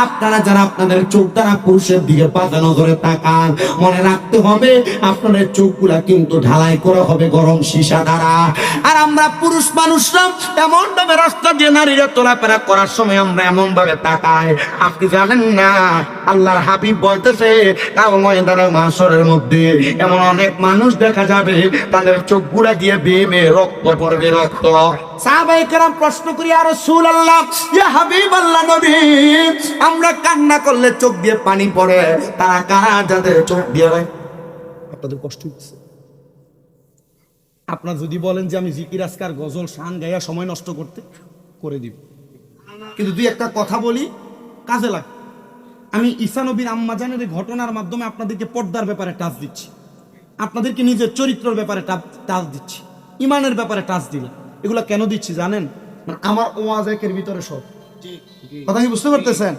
আপনারা যারা আপনাদের চোখ দ্বারা পুরুষের দিকে বাজে নজরে তাকান, মনে রাখতে হবে আপনাদের চোখগুলা কিন্তু ঢালাই করা হবে গরম সীসা দ্বারা। আর আমরা পুরুষ মানুষরা এমন ভাবে রাস্তা দিয়ে নারীরা চলাফেরা করার সময় আমরা এমন ভাবে তাকাই, আপনি জানেন না আল্লাহর হাবিব বলতেছে, ময়দানে মাশরের মধ্যে এমন অনেক মানুষ দেখা যাবে, তাদের চোখগুলা দিয়ে বেয়ে বেয়ে রক্ত পড়বে, রক্ত। সাহাবায়ে কেরাম প্রশ্ন করি, ইয়া রাসূলুল্লাহ, ইয়া হাবিবাল্লাহ, নবী, আমরা কান্না করলে চোখ দিয়ে পানি পড়ে, তারা কারা যাদের চোখ দিয়ে? আপনাদের কষ্ট হচ্ছে? আপনার যদি বলেন যে আমি জিকির আজকার গজল শান গাইয়া সময় নষ্ট করতে, করে দিব, কিন্তু দুই একটা কথা বলি, কাজে লাগে। আমি ঈসা নবীর আম্মা জানের এই ঘটনার মাধ্যমে আপনাদেরকে পর্দার ব্যাপারে টাচ দিচ্ছি, আপনাদেরকে নিজের চরিত্রের ব্যাপারে টাচ দিচ্ছি, ইমানের ব্যাপারে টাচ দিলাম। এগুলা কেন দিচ্ছি জানেন? আমার ওয়াজ একের ভিতরে সব, কথা কি বুঝতে পারতেছেন?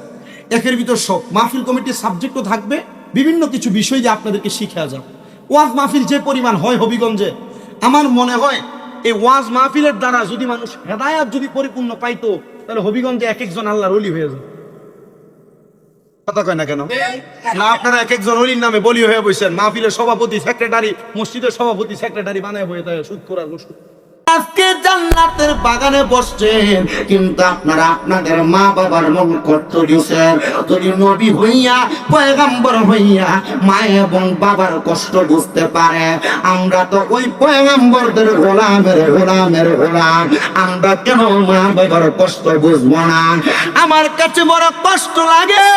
একের ভিতর সব। মাহফিল কমিটির সাবজেক্টও থাকবে, বিভিন্ন কিছু বিষয় যে আপনাদেরকে শিখা যাবে। ওয়াজ মাহফিল যে পরিমাণ হয় হবিগঞ্জে, আমার মনে হয় এই ওয়াজ মাহফিলের দ্বারা যদি মানুষ হেদায়াত যদি পরিপূর্ণ পাইতো, তাহলে হবিগঞ্জে এক একজন আল্লাহর ওলি হয়ে যায়। কথা কয় না কেন? না, আপনারা এক একজন ওলির নামে বলি হয়ে বসেন, মাহফিলের সভাপতি, সেক্রেটারি, মসজিদের সভাপতি, সেক্রেটারি বানায় বয়ে থাকে সুদ করার ওষুধ। আজকে জান্নাতের বাগানে বসছেন, কিন্তু আপনারা আপনাদের মা বাবার মন কষ্ট দিয়েছেন। যদি নবী হইয়া, পয়গম্বর হইয়া মা এবং বাবার কষ্ট বুঝতে পারে, আমরা তো ওই পয়গম্বরদের গোলামের গোলাম, আমরা কেন মা বাবার কষ্ট বুঝবো না? আমার কাছে বড় কষ্ট লাগে,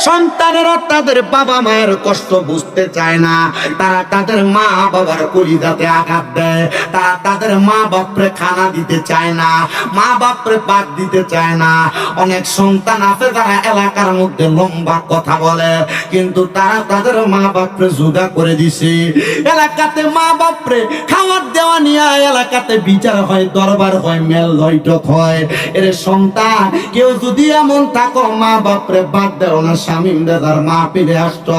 সন্তানেরা তাদের বাবা মায়ের কষ্ট বুঝতে চায় না, তারা তাদের মা বাবার কলিজাতে আঘাত দেয়, তারা তাদের মা বাপরে খানা দিতে চায় না, মা বাপরে পাক দিতে চায় না। অনেক সন্তান আছে যারা এলাকার মধ্যে লম্বা কথা বলে, কিন্তু তারা তাদের মা বাপরে জুদা করে দিছে। এলাকাতে মা বাপরে খাবার দেওয়া নিয়ে এলাকাতে বিচার হয়, দরবার হয়, মেল বৈঠক হয়। এর সন্তান কেউ যদি এমন থাকো মা বাপরে বাদ দেও না, স্বামী দাদার মা ফিরে আসতো,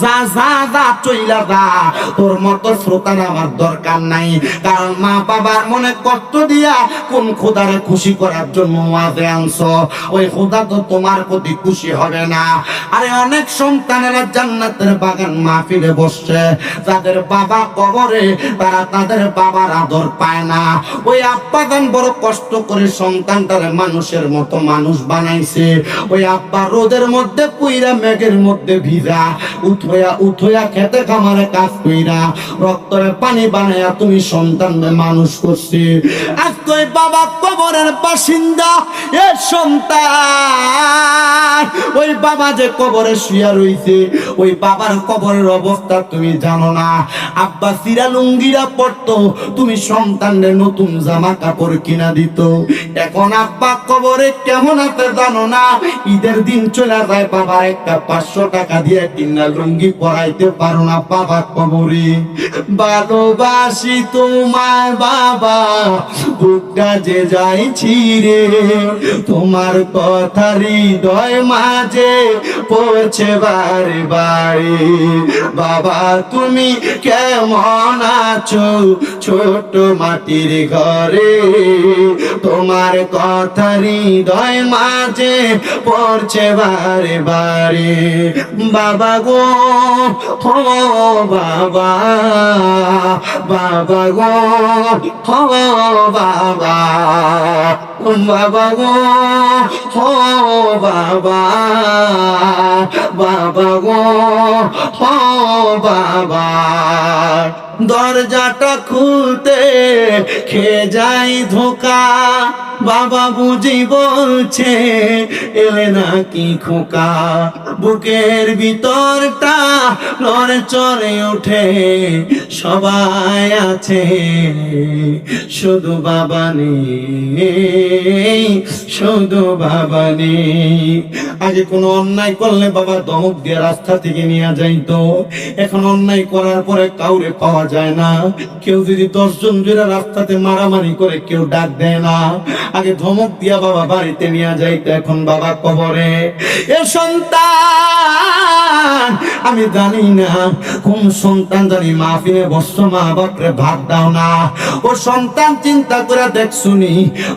যা যা যা চইলা যা, তোর মতো শ্রোতার আমার দরকার নাই। কারণ মা বাবার মনে কষ্ট দিয়া কোন খোদারে খুশি করার জন্য ওয়াজে আনছো, ওই খোদা তো তোমার প্রতি খুশি হবে না। আরে অনেক সন্তানেরা জান্নাতের বাগান মাহফিলে বসছে, যাদের বাবা কবরে, তারা তাদের বাবার আদর পায় না। ওই আব্বা জান বড় কষ্ট করে সন্তানটারে মানুষের মতো মানুষ বানাইছে। ওই আব্বা রোদের মধ্যে পুইরা, মেঘের মধ্যে ভিজা, উঠোয়া উঠোয়া খেতে খামারে কাজ কইরা, রক্তরে পানি বানায়া তুমি সন্তানকে মানুষ করছি। আজকে ওই বাবা কবরের বাসিন্দা, এ সন্তান ওই বাবা যে কবরে শুয়া রইছে, ওই বাবার কবরের অবস্থা তুমি জানো না। আব্বা সিরা লুঙ্গিরা পড়তো, তুমি সন্তানদের নতুন জামা কাপড় কিনা দিত। এখন আব্বা কবরে কেমন আছে জানো না। ঈদের দিন চলে যায়, বাবার একটা 500 টাকা দিয়ে কিনা লুঙ্গি পরাইতে পারো না বাবা কবরে। ভালোবাসি তোমার বাবা, বুকটা যে যাইছি রে, তোমার কথা হৃদয় মাঝে পড়ছে বারে বারে। বাবা তুমি কেমন আছো ছোট মাটির ঘরে, তোমার কথা হৃদয় মাঝে পড়ছে বারে বারে। বাবা গো ও বাবা, বাবা গো ও বাবা, বাবা গো ও বাবা, বাবা গো ও বাবা। দরজাটা খুলতে খেয়ে যাই ধোকা, বাবা বুঝি বলছে এলে নাকি খোকা। বুকের ভিতরটা নড়ে চড়ে ওঠে, সবাই আছে শুধু বাবা নেই, শুধু বাবা নেই। আগে কোনো অন্যায় করলে বাবা ধমক দিয়ে রাস্তা থেকে নিয়ে যাইতো, এখন অন্যায় করার পরে কাউরে পাওয়া যায় না। কেউ যদি 10 জন জোড়া রাস্তাতে মারামারি করে কেউ ডাক দেয় না। আগে ধমক দিয়া বাবা বাড়িতে নিয়ে যাইতো, এখন বাবা কবরে। এ সন্তান আমি জানি না কোন সন্তান জানি মাহফিলে বসছো, মা বাপরে ভাত দাও না। ও সন্তান চিন্তা করে দেখছুনি,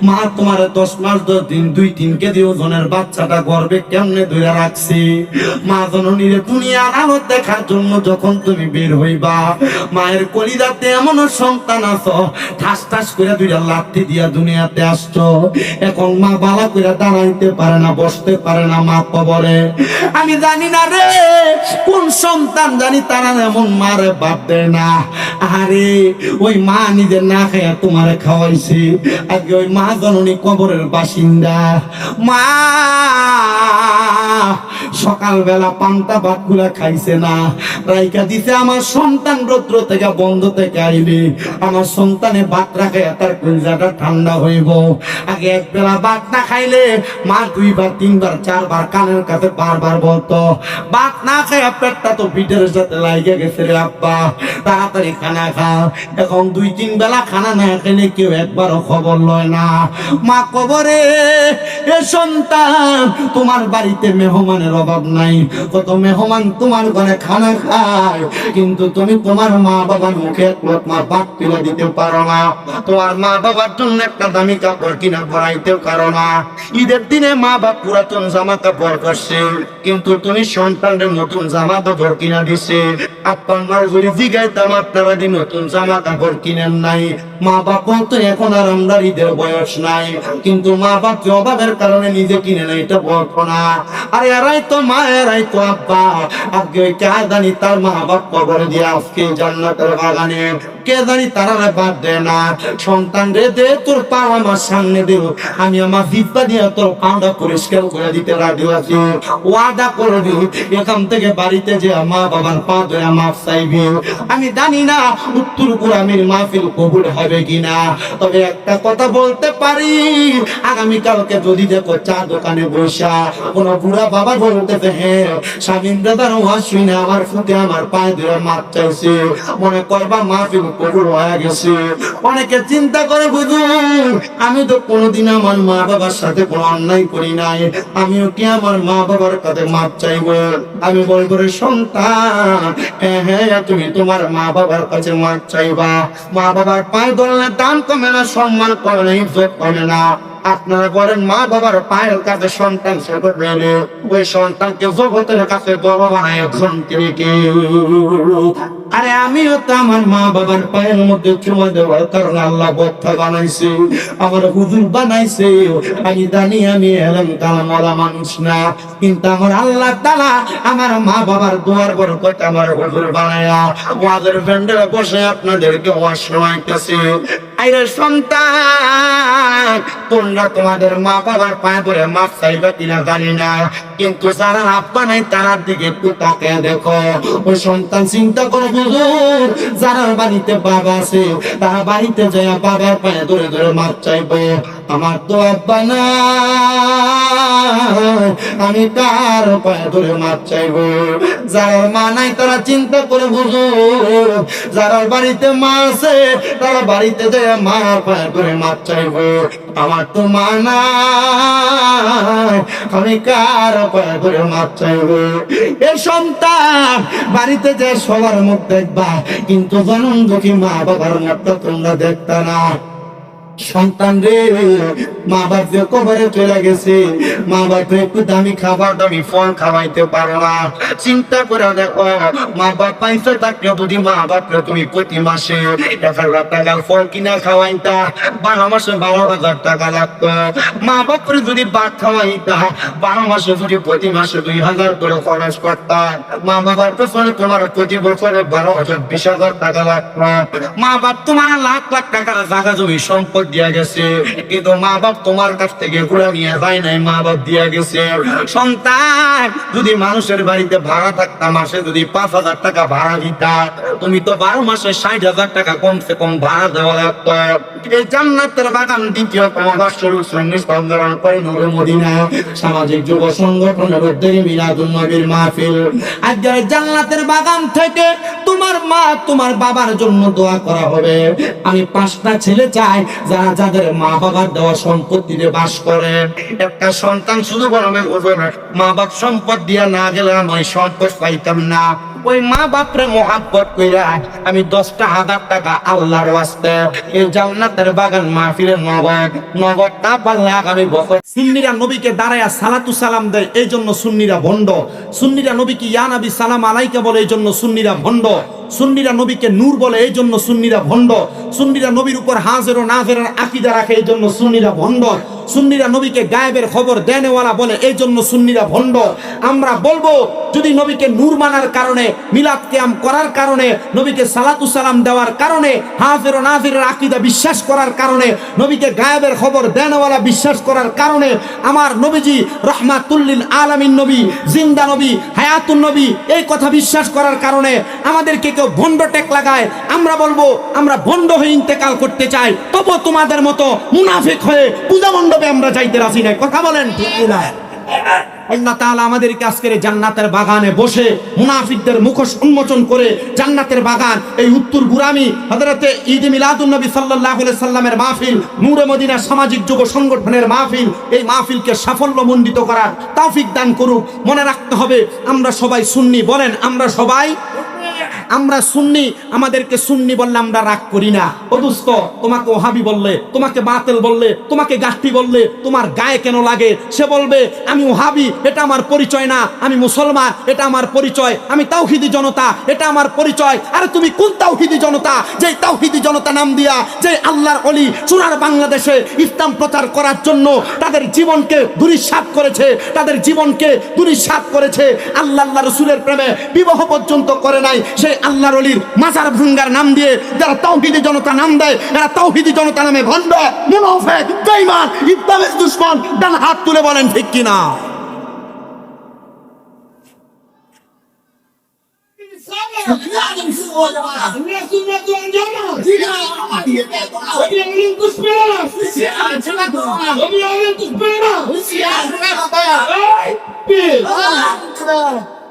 মা তোমার 10 মাস 10 দিন 2-3 কেজি ওজনের বাচ্চাটা গর্বে কেমনে ধরে রাখছি। মা জননীরে দুনিয়ার আলো দেখার জন্য যখন তুমি বের হইবা, মায়ের কলিজাতে এমন সন্তান আছো, ঠাস ঠাস করে 2টা লাথি দিয়া দুনিয়াতে আসছো। এখন মা বালা করে দাঁড়াইতে পারে না, বসতে পারে না, মা কবরে। আমি জানি না রে কোন সন্তান জানি তারা এমন মারে বাপ দেয় না। আরে ওই মা নিজের না খাইয়া তোমারে খাওয়াইছে, আগে ওই মা জননী কবরের বাসিন্দা। মা সকালবেলা পান্তা ভাত গুলা খাইছে না, রাইকা দিছে আমার সন্তান রৌদ্র থেকে বন্ধ থেকে আইবে, আমার সন্তানে ভাত রাখে তার কলিজাটা ঠান্ডা হইব। আগে এক বেলা ভাত না খাইলে মা 2 বার 3 বার 4 বার কানের কাছে বারবার বলতো, ভাত না খাইয়া পেটটা তো পিঠের সাথে লাইগে গেছে রে আব্বা, তাড়াতাড়ি খানা খা। এখন 2-3 বেলা খানা না খেলে কেউ একবারও খবর লয় না। মা কবরে। এ সন্তান তোমার বাড়িতে মেহমানের অভাব নাই, কত মেহমান তোমার ঘরে খানা খায়, কিন্তু তুমি তোমার মা বাবার মুখে এক লোকমা ভাত তুলে দিতে পারো না। তোমার মা বাবার জন্য একটা দামি কাপড় কিনা পরাইতে পারো না। ঈদের দিনে মা বাপ পুরাতন জামা কাপড় করছে, কিন্তু তুমি সন্তানের নতুন জামা কাপড় কিনা দিছে। আপনার মার যদি জিগাইতাম আপনারা দিন নতুন জামা কাপড় কিনেন নাই, মা বাপ তো এখন আর আমরা ঈদের বয়স নাই, কিন্তু মা বাপ অভাবের কারণে নিজে কিনে নেয়, এটা বলতো না। আরে এরাই তো মা, এরাই তো আব্বা। আজকে ওই কে জানি তার মা বাপ কবরে দিয়ে আজকে জান্নাতের বাগানে, কে জানি তারা বাদ দেয় না। সন্তান রে দে তোর পা আমার সামনে দেব, আমি আমার জিব্বা দিয়ে তোর পাটা পরিষ্কার করে দিতে রাজি আছি। ওয়াদা করে দিই এখান থেকে বাড়িতে যে মা বাবার পা ধরে মাফ চাইবি। আমি জানি না উত্তর পুরামের মাহফিল কবুল হবে দেবে কিনা। তবে একটা কথা বলতে পারি, আগামীকালকে যদি দেখো চা দোকানে বসা কোন বুড়া বাবা বলতেছে, হ্যাঁ স্বামীন দাদার ওয়াজ শুনে আমার ফুটে আমার পায়ে ধরে মাপ চাইছে, মনে করবা মাহফিল কবুল হয়ে গেছে। অনেকে চিন্তা করে, হুজুর আমি তো কোনোদিন আমার মা বাবার সাথে কোনো অন্যায় করি নাই, আমিও কি আমার মা বাবার কাছে মাপ চাইবো? আমি বলবো, রে সন্তান, হ্যাঁ তুমি তোমার মা বাবার কাছে মাপ চাইবা। মা বাবার পায়ে ধরলে দাম কমে না, সম্মান করে না, ইজ্জত কমে না। আপনারা বলেন মা বাবার পায়ের কাছে সন্তান ছোট পেলে ওই সন্তানকে জগতের কাছে বড় বানায় একজন তিনি কে? আরে আমিও তো আমার মা বাবার পায়ের মধ্যে চুমা দেওয়ার কারণে আল্লাহ বক্তা বানাইছে, আমার হুজুর বানাইছে। আমি জানি আমি এলাম কালামওয়ালা মানুষ না, কিন্তু আমার আল্লাহ তাআলা আমার মা বাবার দোয়ার বরকত আমার হুজুর বানায়া ওয়াজের প্যান্ডেলে বসে আপনাদেরকে ওয়াজ শোনাইতেছে। আইরে সন্তান, তোমরা তোমাদের মা বাবার পায়ে ধরে মাপ চাইবে কিনা জানি না, কিন্তু যারা আব্বা নাই তার দিকে একটু তাকিয়ে দেখো। ওই সন্তান চিন্তা করে, হুজুর যারা বাড়িতে বাবা আছে তারা বাড়িতে যায় বাবার পায়ে ধরে ধরে মাপ চাইবে, আমার তো আব্বা নাই, আমি কার পায়ে ধরে মাপ চাইবো? যারা মা নাই তারা চিন্তা করে, হুজুর যারা বাড়িতে মা আছে তারা বাড়িতে যায় মার পায়ে ধরে মাপ চাইবো, আমার তো মা নাই, আমি কার পায়ে ধরে মাপ চাইবো? এ সন্তান, বাড়িতে যে সবার মুখ দেখবা, কিন্তু জনম দুঃখী মা বাবার মুখটা তোমরা দেখতা না। সন্তান রে, মা বাপ যে কবরে চলে গেছে, মা বাপ একটু দামি খাবার দামি ফল খাওয়াইতে পারো না। চিন্তা করে দেখো, মা বাপ পয়সা থাকলে যদি মা বাপরে তুমি প্রতি মাসে ১,০০০ টাকার ফল কিনা খাওয়াইতা, ১২ মাসে ১২,০০০ টাকা লাগতো। মা বাপরে যদি ভাত খাওয়াইতা, ১২ মাসে যদি প্রতি মাসে ২,০০০ করে খরচ করতা, মা বাবার পেছনে তোমার প্রতি বছরে ১২,০০০ ২০,০০০ টাকা লাগতো। মা বাপ তোমার লাখ লাখ টাকার জায়গা জমি সম্পদ দিয়া গেছে, কিন্তু মা বাপ তোমার কাছ থেকে ঘুরে নিয়ে যায় নাই, মা বাপ দিয়া গেছে। সন্তান, যদি মানুষের বাড়িতে ভাড়া থাকতা, মাসে যদি ৫,০০০ টাকা ভাড়া দিতা, তুমি তো ১২ মাসে ৬০,০০০ টাকা কমসে কম ভাড়া দেওয়া লাগতো। এই জান্নাতের বাগান দ্বিতীয় সংগ্রহণ করে নূরে মদিনা সামাজিক যুব সংগঠনের উদ্যোগে মিলাদুন নবীর মাহফিল। আজকের জান্নাতের বাগান থেকে তোমার মা তোমার বাবার জন্য দোয়া করা হবে। আমি ৫টা ছেলে চাই যারা যাদের মা বাবার দেওয়া সম্পত্তিতে বাস করে। একটা সন্তান শুধু বলবে, মা বাপ সম্পদ দিয়া না গেলে আমি সম্পদ পাইতাম না। ওই মা বাপরে মোহাব্বত কইরা আমি ১০,০০০ টাকা আল্লাহর ওয়াস্তে এই জান্নাতের বাগান মাহফিলের নগদ না পারলে আগামী বছর। সুন্নিরা নবীকে দাঁড়ায়া সালাতু সালাম দেয়, এই জন্য সুন্নিরা ভণ্ড। সুন্নিরা নবীকে ইয়া নবী সালাম আলাইকা বলে, এই জন্য সুন্নিরা ভণ্ড। সুন্নিরা নবীকে নূর বলে, এই জন্য সুন্নিরা ভণ্ড। সুন্নিরা নবীর উপর হাজের ও নাজেরের আকীদা রাখে, এই জন্য সুন্নিরা ভণ্ড। সুন্নিরা নবীকে গায়েবের খবর দেনেওয়ালা বলে, এই জন্য সুন্নিরা ভণ্ড। আমরা বলবো, যদি নবীকে নূর মানার কারণে, মিলাদ কিয়াম করার কারণে, নবীকে সালাতু সালাম দেওয়ার কারণে, হাজের ও নাজেরের আকীদা বিশ্বাস করার কারণে, নবীকে গায়েবের খবর দেনেওয়ালা বিশ্বাস করার কারণে, আমার নবীজি রহমাতুল লিল আলামিন নবী, জিন্দা নবী, হায়াতুন নবী, এই কথা বিশ্বাস করার কারণে আমাদেরকে কেউ ভণ্ড টেক লাগায়, আমরা বলবো আমরা ভণ্ড হয়ে ইন্তেকাল করতে চাই, তবু তোমাদের মতো মুনাফিক হয়ে পূজা মণ্ডপে আমরা যাইতে রাজি নাই। কথা বলেন ঠিক না? আল্লাহ তাআলা আমাদেরকে আজকের জান্নাতের বাগানে বসে মুনাফিকদের মুখোশ উন্মোচন করে জান্নাতের বাগান, এই উত্তর গুরামি হযরতে ঈদ মিলাদুন নবী সাল্লাল্লাহু আলাইহি সাল্লামের মাহফিল, নূরে মদিনা সামাজিক যুব সংগঠনের মাহফিল, এই মাহফিলকে সাফল্যমণ্ডিত করার তৌফিক দান করুক। মনে রাখতে হবে, আমরা সবাই সুন্নি। বলেন, আমরা সবাই আমরা সুন্নি। আমাদেরকে সুন্নি বললে আমরা রাগ করি না। ও দোস্ত, তোমাকে ওহাবি বললে, তোমাকে বাতিল বললে, তোমাকে গাঠি বললে তোমার গায়ে কেন লাগে? সে বলবে আমি ওহাবি, এটা আমার পরিচয় না। আমি মুসলমান, এটা আমার পরিচয়। আমি তাওহীদি জনতা, এটা আমার পরিচয়। আরে তুমি কোন তাওহীদি জনতা? যে তাওহীদি জনতা নাম দিয়া যে আল্লাহর ওলি সোনার বাংলাদেশে ইসলাম প্রচার করার জন্য তাদের জীবনকে দুরিশাত করেছে, তাদের জীবনকে দুরিশাত করেছে, আল্লাহ রাসূলের প্রেমে বিবাহ পর্যন্ত করে নাই, সেই আল্লাহর ওলির মাজার ভাঙ্গার নাম দিয়ে যারা তাওহীদি জনতা নাম দেয়, এরা তাওহীদি জনতা নামে ভণ্ড, মুনাফিক, বেঈমান, ইসলামের দুশমন। ডান হাত তুলে বলেন ঠিক কিনা?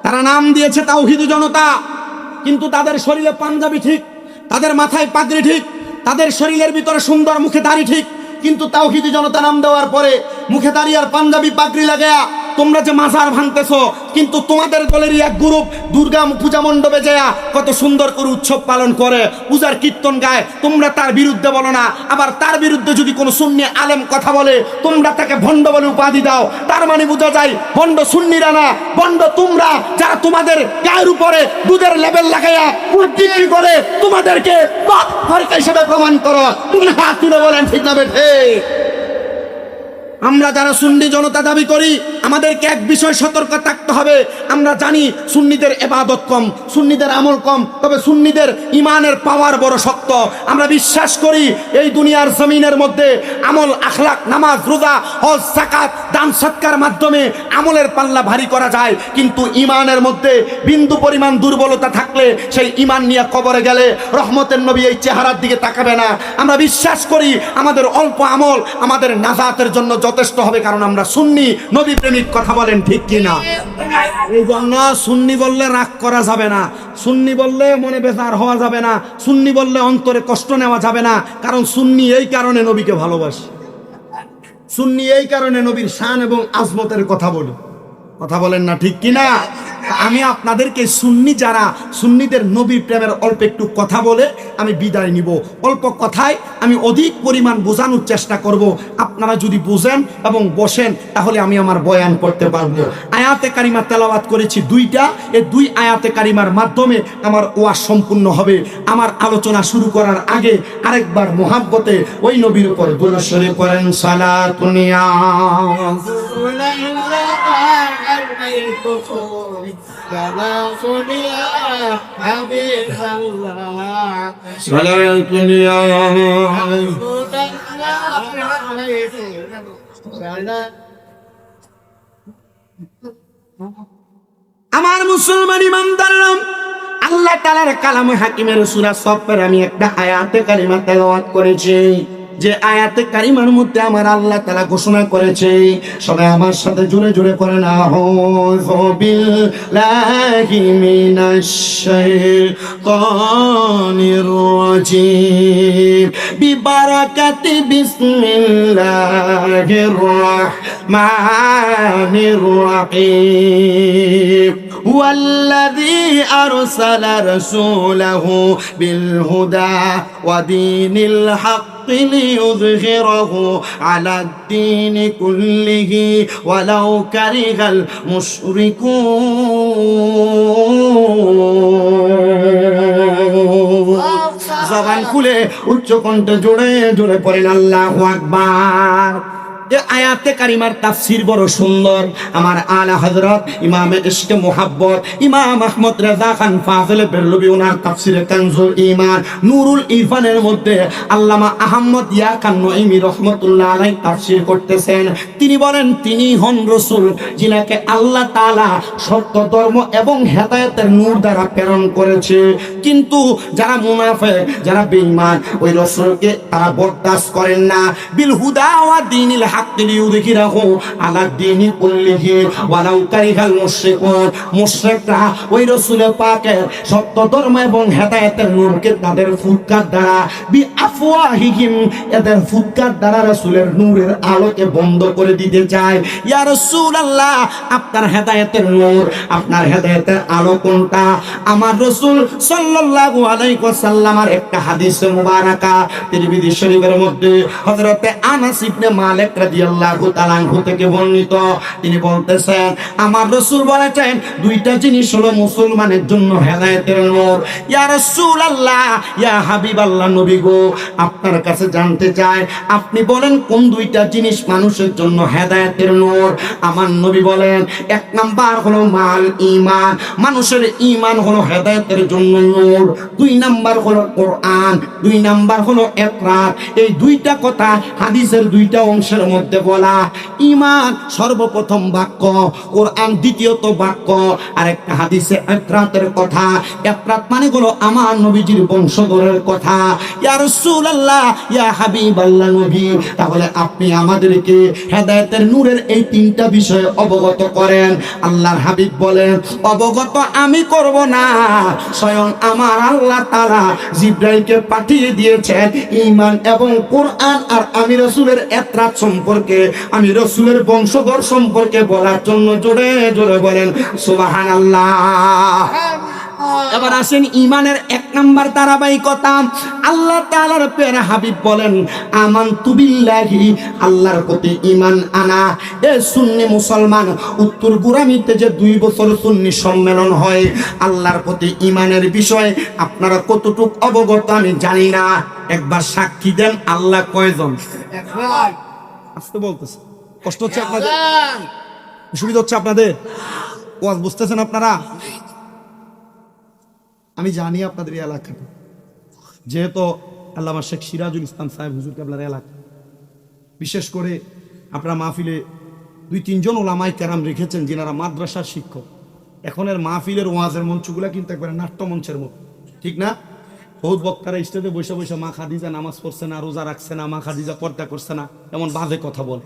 তারা নাম দিয়েছে তাওহীদি জনতা, কিন্তু তাদের শরীরে পাঞ্জাবি ঠিক, তাদের মাথায় পাগড়ি ঠিক, তাদের শরীরের ভিতরে সুন্দর মুখে দাড়ি ঠিক, কিন্তু তাওহীদি জনতা নাম দেওয়ার পরে মুখে দাড়ি আর পাঞ্জাবি পাগড়ি লাগায়া তোমরা যে মাজার ভাঙতেছো, কিন্তু তোমাদের দলেরই এক গ্রুপ দুর্গা পূজা মণ্ডপে যায় কত সুন্দর করে উৎসব পালন করে, পূজার কীর্তন গায়, তোমরা তার বিরুদ্ধে বলো না। আবার তার বিরুদ্ধে যদি কোনো সুন্নি আলেম কথা বলে তোমরা তাকে ভণ্ড বলে উপাধি দাও। তার মানে বোঝা যায় ভণ্ড সুন্নিরা না, ভণ্ড তোমরা, যারা তোমাদের গায়ের উপরে দুধের লেবেল লাগাইয়া বিক্রি করে তোমাদেরকে হরকা হিসেবে প্রমাণ করো। তুমি হাত তুলে বলেন ঠিক না বেঠে? আমরা যারা সুন্নি জনতা দাবি করি আমাদেরকে এক বিষয় সতর্ক থাকতে হবে। আমরা জানি সুন্নিদের ইবাদত কম, সুন্নিদের আমল কম, তবে সুন্নিদের ইমানের পাওয়ার বড় শক্ত। আমরা বিশ্বাস করি এই দুনিয়ার জমিনের মধ্যে আমল, আখলাক, নামাজ, রোজা, হজ, যাকাত, দান সৎকার মাধ্যমে আমলের পাল্লা ভারী করা যায়, কিন্তু ইমানের মধ্যে বিন্দু পরিমাণ দুর্বলতা থাকলে সেই ইমান নিয়ে কবরে গেলে রহমতের নবী এই চেহারার দিকে তাকাবে না। আমরা বিশ্বাস করি আমাদের অল্প আমল আমাদের নাজাতের জন্য যথেষ্ট হবে, কারণ আমরা সুন্নি নবী প্রেমিক। কথা বলেন ঠিক কিনা? এই জন্য সুন্নি বললে রাগ করা যাবে না, সুন্নি বললে মনে বেজার হওয়া যাবে না, সুন্নি বললে অন্তরে কষ্ট নেওয়া যাবে না, কারণ সুন্নি এই কারণে নবীকে ভালোবাসে, সুন্নি এই কারণে নবীর শান এবং আজমতের কথা বলি। কথা বলেন না ঠিক কিনা? আমি আপনাদেরকে সুন্নি যারা, সুন্নিদের নবীর প্রেমের অল্প একটু কথা বলে আমি বিদায় নিব। অল্প কথায় আমি অধিক পরিমাণ বোঝানোর চেষ্টা করব। আপনারা যদি বুঝেন এবং বসেন তাহলে আমি আমার বয়ান করতে পারবো। আয়াতে কারিমা তেলাওয়াত করেছি দুইটা, এই দুই আয়াতে কারিমার মাধ্যমে আমার ওয়াজ সম্পূর্ণ হবে। আমার আলোচনা শুরু করার আগে আরেকবার মোহাব্বতে ওই নবীর উপর দুরূদ শরীফ পড়েন। সালাতুন ইয়া আমার মুসলমান ইমানদাররা, আল্লাহ তাআলার কালামে হাকিমের সূরা সফের আমি একটা আয়াতে কারিমা তেলাওয়াত করেছি, যে আয়াতে কারিমার মধ্যে আমার আল্লাহ তাআলা ঘোষণা করেছে, সবাই আমার সাথে জোরে জোরে পড়েন, আউযু বিল্লাহি মিনাশ শাইতানির রাজীম বিবারাকাতি বিসমিল্লাহির রাহমানির রাহিম ওয়াল্লাযী আরসালা রাসূলাহু বিল হুদা ওয়া দীনিল হক ليظهره على الدين كله ولو كره المشركون জবান খুলে উচ্চ কণ্ঠে জোরে জোরে পড়েন আল্লাহু আকবার। আয়াতে কারিমার তাফসীর বড় সুন্দর। আমার আলা হযরত ইমামে ইশকে মুহাব্বত ইমাম আহমদ রেজা খান ফাজিল বেরলভী ওনার তাফসীরে কানজুল ঈমান নূরুল ইরফানের মধ্যে আল্লামা আহমদ ইয়া খান নঈমি রাহমাতুল্লাহ আলাইহি তাফসীর করতেছেন। তিনি বলেন তিনি হন রাসূল যিনাকে আল্লাহ তাআলা সত্য ধর্ম এবং হেদায়েতের নূর দ্বারা প্রেরণ করেছে, কিন্তু যারা মুনাফিক, যারা বেঈমান, ওই রাসূলকে তারা বরদাস্ত করেন না। বিল হুদা ওয়া দীনিল মুশরিকরা ওই রাসূল পাকের সত্য ধর্ম এবং হেদায়েতের নূরকে তাদের ফুৎকার দ্বারা বিআফওয়াহিহিম এদের ফুৎকার দ্বারা রাসূলের নূরের আলোকে বন্ধ করে দিতে চায়। ইয়া রাসূলুল্লাহ, আপনার হেদায়েতের নূর, আপনার হেদায়েতের আলো কোনটা? আমার রাসূল সাল্লাল্লাহু আলাইহি ওয়াসাল্লামের একটা হাদিসে মুবারাকা তিরমিজি শরীফের মধ্যে হযরতে আনাস ইবনে মালিক রাদিয়াল্লাহু তাআলা আনহু থেকে বর্ণিত, তিনি বলতেছেন আমার রাসূল বলেছেন দুইটা জিনিস হলো মুসলমানের জন্য হেদায়েতের নূর। ইয়া রাসূলুল্লাহ, ইয়া হাবিবাল্লাহ, নবী গো, আপনার কাছে জানতে চাই আপনি বলেন কোন দুইটা জিনিস মানুষের জন্য হেদায়েতের নূর? আমার নবী বলেন এক নাম্বার হলো মাল ঈমান, মানুষের ঈমান হলো হেদায়েতের জন্য নূর। দুই নাম্বার হলো কোরআন, দুই নাম্বার হলো ইকরার। এই দুইটা কথা হাদিসের দুইটা অংশের মধ্যে মধ্যে বলা ঈমান সর্বপ্রথম বাক্য, কোরআন দ্বিতীয়ত বাক্য। আরেকটা হাদিসে ইফরাতের কথা, ইফরাত মানে হলো আমার নবীজির বংশধরের কথা। ইয়া রাসূলুল্লাহ, ইয়া হাবিবাল্লাহ নবী, তাহলে আপনি আমাদেরকে হেদায়েতের নূরের এই তিনটা বিষয়ে অবগত করেন। আল্লাহর হাবিব বলেন, অবগত আমি করব না, স্বয়ং আমার আল্লাহ তাআলা জিবরাইলকে পাঠিয়ে দিয়েছেন ঈমান এবং কোরআন আর আমি রাসূলের ইফরাত সম্পর্কে, আমি রাসূলের বংশধর সম্পর্কে বলার জন্য। জোরে জোরে বলেন সুবহানাল্লাহ। এবার আসেন ঈমানের এক নাম্বার ধারাবাহিকতা। আল্লাহ তাআলার প্যারা হাবিব বলেন, আমানতু বিল্লাহি, আল্লাহর প্রতি ঈমান আনা। এ সুন্নি মুসলমান, উত্তর গুরামিতে যে 2 বছর সুন্নি সম্মেলন হয়, আল্লাহর প্রতি ঈমানের বিষয়ে আপনারা কতটুকু অবগত আমি জানি না। একবার সাক্ষী দেন, আল্লাহ কয়জন? আসতে বলতেছে, কষ্ট হচ্ছে আপনাদের, সুবিধা হচ্ছে আপনাদের, ওয়াজ বুঝতেছেন আপনারা? আমি জানি আপনাদের এই এলাকাটা, যেহেতু আল্লামা শেখ সিরাজুল ইসলাম সাহেব হুজুর কেবলার এলাকা, বিশেষ করে আপনারা মাহফিলে 2-3 জন ওলামায়ে কেরাম রেখেছেন যিনারা মাদ্রাসার শিক্ষক। এখনের মাহফিলের ওয়াজের মঞ্চগুলা কিন্তু একবারে নাট্যমঞ্চের মতো, ঠিক না? বহুত বক্তারা স্টেজে বসে বসে মা খাদিজা নামাজ পড়ছে না, রোজা রাখছে না, মা খাদিজা পর্দা করছে না, এমন বাজে কথা বলে।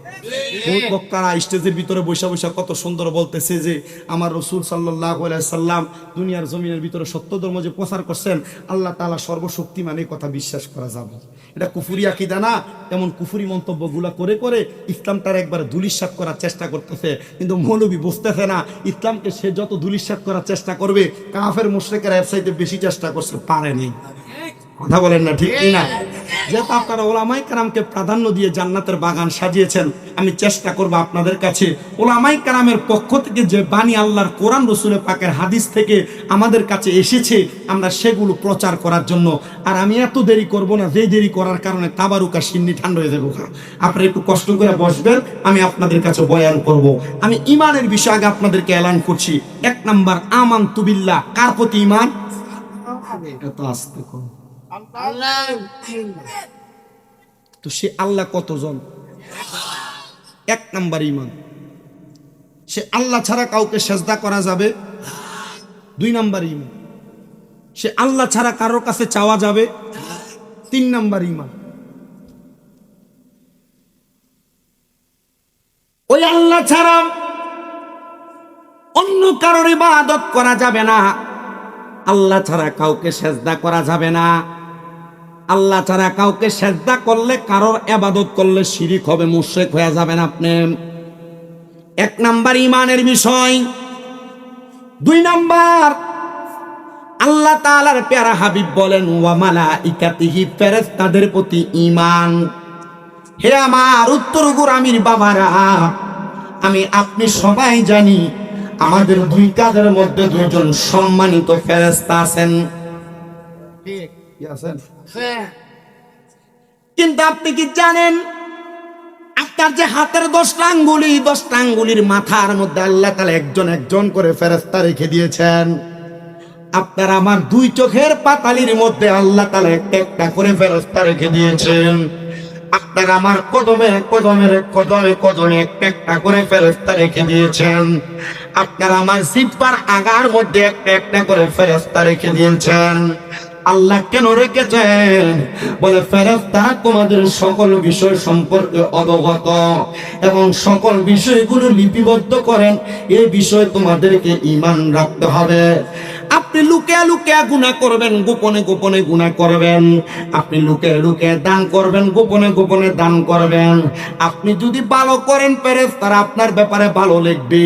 বহুত বক্তারা স্টেজের ভিতরে বসে বসে কত সুন্দর বলতেছে যে আমার রাসূল সাল্লাল্লাহু আলাইহি সাল্লাম দুনিয়ার জমিনের ভিতরে সত্য ধর্ম যে প্রচার করছেন, আল্লাহ তাআলা সর্বশক্তিমান, এই কথা বিশ্বাস করা যাবে। এটা কুফরি আকীদা না? এমন কুফরি মন্তব্যগুলা করে করে ইসলামটার একবার ধূলিসাৎ করার চেষ্টা করতেছে, কিন্তু মৌলবী বুঝতেছে না ইসলামকে সে যত ধূলিসাৎ করার চেষ্টা করবে, কাফের মুশরিকেরা এর চাইতে বেশি চেষ্টা করছে, পারেনি। কথা বলেন না, ঠিক কি না? যেহেতু আপনারা ওলামায়ে কেরামকে প্রাধান্য দিয়ে জান্নাতের বাগান সাজিয়েছেন, আমি চেষ্টা করব আপনাদের কাছে ওলামায়ে কেরামের পক্ষ থেকে যে বাণী আল্লাহর কোরআন রাসূলের পাকের হাদিস থেকে আমাদের কাছে এসেছে, আমরা সেগুলো প্রচার করার জন্য। আর আমি এত দেরি করব না, যে দেরি করার কারণে তাবারুকা সিন্নি ঠান্ডা হয়ে যাবে। আপনারা একটু কষ্ট করে বসবেন, আমি আপনাদের কাছে বয়ান করব। আমি ঈমানের বিষয়ে আগে আপনাদেরকে এলান করছি। 1 নাম্বার, আমানতু বিল্লাহ। কার প্রতি ঈমান? এটা তো আস্তে কম। তো সে আল্লাহ কতজন? 1 নাম্বার ঈমান, সে আল্লাহ ছাড়া কাউকে সেজদা করা যাবে। 2 নাম্বার ঈমান, সে আল্লাহ ছাড়া কারোর কাছে চাওয়া যাবে। 3 নাম্বার ঈমান, ওই আল্লাহ ছাড়া অন্য কারোর ইবাদত করা যাবে না, আল্লাহ ছাড়া কাউকে সেজদা করা যাবে না। আল্লাহ ছাড়া কাউকে সেজদা করলে, কারোর ইবাদত করলে শিরিক হবে, মুশরিক হয়ে যাবেন আপনি। 1 নাম্বার ঈমানের বিষয়। 2 নাম্বার, আল্লাহ তাআলার প্যারা হাবিব বলেন, ওয়া মালাইকাতিহি, ফেরেশতাদের প্রতি ঈমান। হে আমার উত্তর গোরামির বাবারা, আমি আপনি সবাই জানি আমাদের 2 কাঁধের মধ্যে 2 জন সম্মানিত ফেরেশতা আছেন, ঠিক আছেন? কিন্তু আপনি কি জানেন আপনার যে হাতের 10টা আঙ্গুলি, 10টা আঙ্গুলির মাথার মধ্যে আল্লাহ তাআলা একজন একজন করে ফেরেশতা রেখে দিয়েছেন। আপনার আমার 2 চোখের পাতালির মধ্যে আল্লাহ তাআলা একটা একটা করে ফেরেশতা রেখে দিয়েছেন। আপনার আমার কদমের কদমের কদমে কদমে একটা একটা করে ফেরেশতা রেখে দিয়েছেন। আপনার আমার জিহ্বার আগার মধ্যে একটা একটা করে ফেরেশতা রেখে দিয়েছেন। আল্লাহ কেন রেখেছেন? বলে ফেরেশতারা তোমাদের সকল বিষয় সম্পর্কে অবগত এবং সকল বিষয়গুলো লিপিবদ্ধ করেন। এই বিষয়ে তোমাদেরকে ঈমান রাখতে হবে। আপনি লুকিয়ে লুকিয়ে গুনাহ করবেন, গোপনে গোপনে গুনাহ করবেন। আপনি লুকিয়ে লুকিয়ে দান করবেন, গোপনে গোপনে দান করবেন। আপনি যদি ভালো করেন, ফেরেশতারা আপনার ব্যাপারে ভালো লিখবে।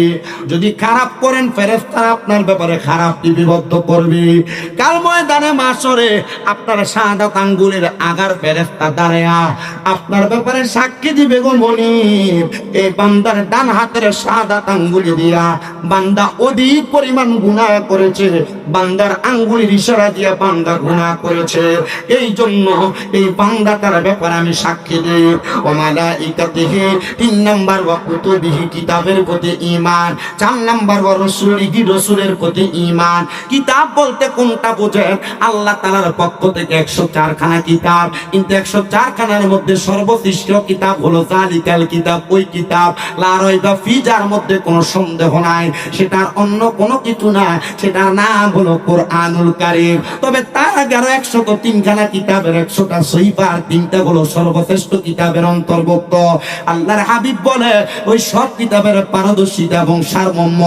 যদি খারাপ করেন, ফেরেশতারা আপনার ব্যাপারে খারাপ লিপিবদ্ধ করবে। কাল ময়দানে মাশরে আপনার শাহাদাত আঙ্গুলের আগার ফেরেশতা দাঁড়ায়া আপনার ব্যাপারে সাক্ষী দিবে, গো মনিব, এই বান্দার ডান হাতের শাহাদাত আঙ্গুলি দিয়া বান্দা অধিক পরিমাণ গুনাহ করেছে, বান্দার আঙ্গুলের ইশারা দিয়ে বান্দা গুনাহ করেছে, এই জন্য এই বান্দাটার ব্যাপারে আমি সাক্ষী দিই। ও মালাইকাতিহি, 3 নাম্বার ওয়া কুতুবিহি, কিতাবের প্রতি ঈমান। 4 নাম্বার ওয়া রাসূলিহি, রাসূলের প্রতি ঈমান। কিতাব বলতে কোনটা বোঝেন? আল্লাহ তাআলার পক্ষ থেকে 104 খানা কিতাব, কিন্তু 104 খানার মধ্যে সর্বশ্রেষ্ঠ কিতাব হলো যালিকাল কিতাব, ওই কিতাব লা রাইবা ফি, যার মধ্যে কোনো সন্দেহ নাই, সেটার অন্য কোনো কিছু না, সেটার নাম হলো কোরআনুল কারীম। তবে তার আগে আরো 103 খানা কিতাবের 100টা সহিফা, 3টা হলো সর্বশ্রেষ্ঠ কিতাবের অন্তর্ভুক্ত। আল্লাহর হাবিব বলে ওই সব কিতাবের পারদর্শিতা এবং সারমর্ম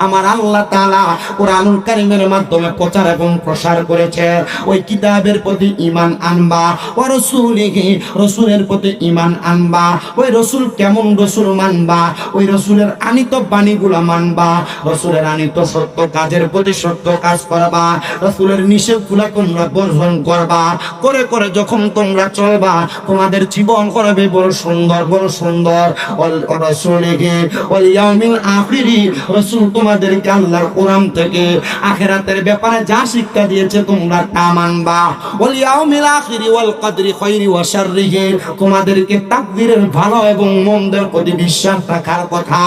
আমার আল্লাহ তাআলা কোরআনুল কারীমের মাধ্যমে প্রচার এবং প্রসার করেছে। ওই কিতাবের প্রতি ঈমান আনবা, ওয়া রাসূলিহি, রাসূলের প্রতি ঈমান আনবা। ওই রাসূল কেমন রাসূল মানবা? ওই রাসূলের আনিত বাণীগুলো মানবা, রাসূলের আনিত সত্য কাজের প্রতি সত্য কাজ করবা, রাসূলের নিষেধগুলো তোমরা বর্জন করবা। করে করে যখন তোমরা চলবা, তোমাদের জীবন করবে বড় সুন্দর, বড় সুন্দর। ওয়াল রাসূলিহি ওয়াল ইয়াউমিল আখিরি, রাসূল তোমাদেরকে আল্লাহর কোরআন থেকে আখিরাতের ব্যাপারে যা শিক্ষা দিয়েছে তোমরা তা মানবা। ওয়াল ইয়াউমিল আখিরি ওয়াল কদরি খায়রি ওয়া শাররিহি, তোমাদেরকে তাকদীরের ভালো এবং মন্দের প্রতি বিশ্বাস রাখার কথা।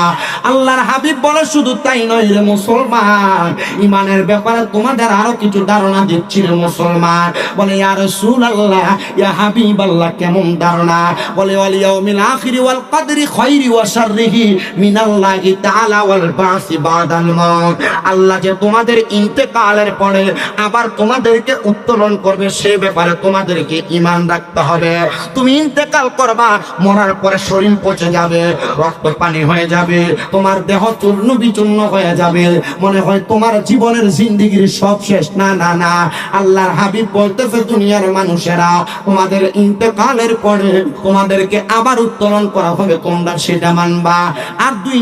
আল্লাহর হাবিব বলে শুধু তাই নয় রে মুসলমান, ঈমানের ব্যাপারে তোমাদের আরো কিছু ধারণা দিচ্ছি রে মুসলমান। বলে ইয়া রাসূলুল্লাহ, ইয়া হাবিবাল্লাহ, কেমন ধারণা? বলে ওয়াল ইয়াউমিল আখিরি ওয়াল কদরি খায়রি ওয়া শাররিহি মিনাল্লাহি তাআলা ওয়াল বাসি বাদাল মাউত, আল্লাহ যে তোমাদের ইন্তেকালের পরে আবার তোমাদেরকে উত্তোলন করবে, সে ব্যাপারে তোমাদেরকে ঈমান রাখতে হবে। তুমি ইন্তেকাল করবা, মরার পরে শরীর পচে যাবে, রক্ত পানি হয়ে যাবে, তোমার দেহ চূর্ণ বিচূর্ণ হয়ে যাবে, মনে হয় তোমার জীবনের জিন্দেগির সব শেষ। না না না, আল্লাহর হাবিব বলতেছে দুনিয়ার মানুষেরা তোমাদের ইন্তেকালের পরে তোমাদেরকে আবার উত্তোলন করা হবে, তোমরা সেটা মানবা। আর 2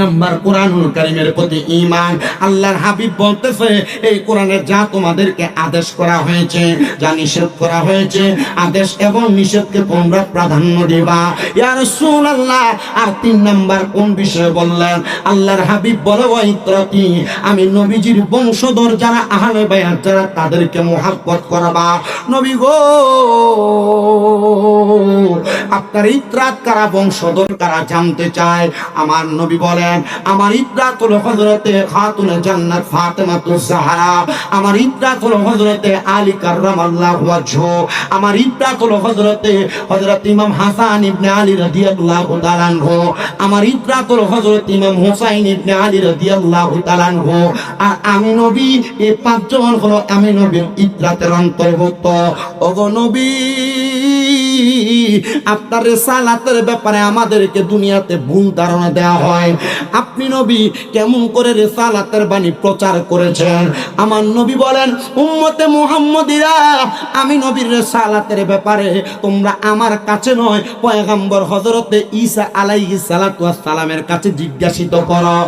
নাম্বার কোরআনুল কারীমের প্রতি ঈমান। আল্লাহর হাবিব বলতেছে এই কোরআনে যা তোমাদেরকে আদেশ করা হয়েছে, যা নিষেধ করা হয়েছে, আদেশ এবং নিষেধকে তোমরা প্রাধান্য দিবা। ইয়া রাসূলুল্লাহ, আর 3 নাম্বার কোন বিষয়ে বললেন? আল্লাহর হাবিব বলে ওয়া ইত্রাতি, আমি নবীজির বংশধর যারা আহলে বায়াত যারা, তাদেরকে মুহাব্বত করবা। নবী গো, আপনার ইত্রাত কারা, বংশধর কারা জানতে চায়। আমার নবী বলেন আমার ইত্রাত হলো হযরতে খাতুনে জান্নাত ফাতেমাতুজ জাহরা, আমার ইত্রাত হলো হযরতে আলী কাররামাল্লাহু ওয়াজহু, আমার ইত্রাত হলো হযরত ইমাম হাসান ইবনে আলী রাদিয়াল্লাহু তাআলা আনহু, আমার ইত্রাত হলো হযরত ইমাম হুসাইন ইবনে আলী রাদিয়াল্লাহু তাআলা আনহু। আর আমি নবী, এই 5 জন হলো আমি নবীর ইত্রাতের অন্তর্ভুক্ত। ওগো নবী, আপনার রিসালাতের ব্যাপারে আমাদেরকে দুনিয়াতে ভুল ধারণা দেওয়া হয়। আপনি নবী কেমন করে রিসালাতের বাণী প্রচার করেছেন? আমার নবী বলেন উম্মতে মুহাম্মদীরা, আমি নবীর রিসালাতের ব্যাপারে তোমরা আমার কাছে নয়, পয়গম্বর হযরতে ঈসা আলাইহিস সালাতু ওয়াস সালামের কাছে জিজ্ঞাসিত করো।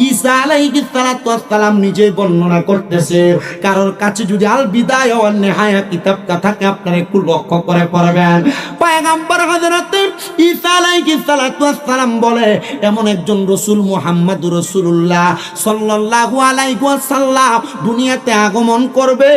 ঈসা আলাইহিস সালাতু ওয়াস সালাম নিজেই বর্ণনা করতেছে। কারোর কাছে যদি আল বিদায়া ওয়ান নিহায়া কিতাবটা থাকে, আপনারা একটু লক্ষ্য করে পড়বেন। পয়গম্বর হযরত ঈসা আলাইহিস সালাতু ওয়াস সালাম বলে এমন একজন রাসূল মুহাম্মদুর রাসূলুল্লাহ সাল্লাল্লাহু আলাইহি ওয়াসাল্লাম দুনিয়াতে আগমন করবে।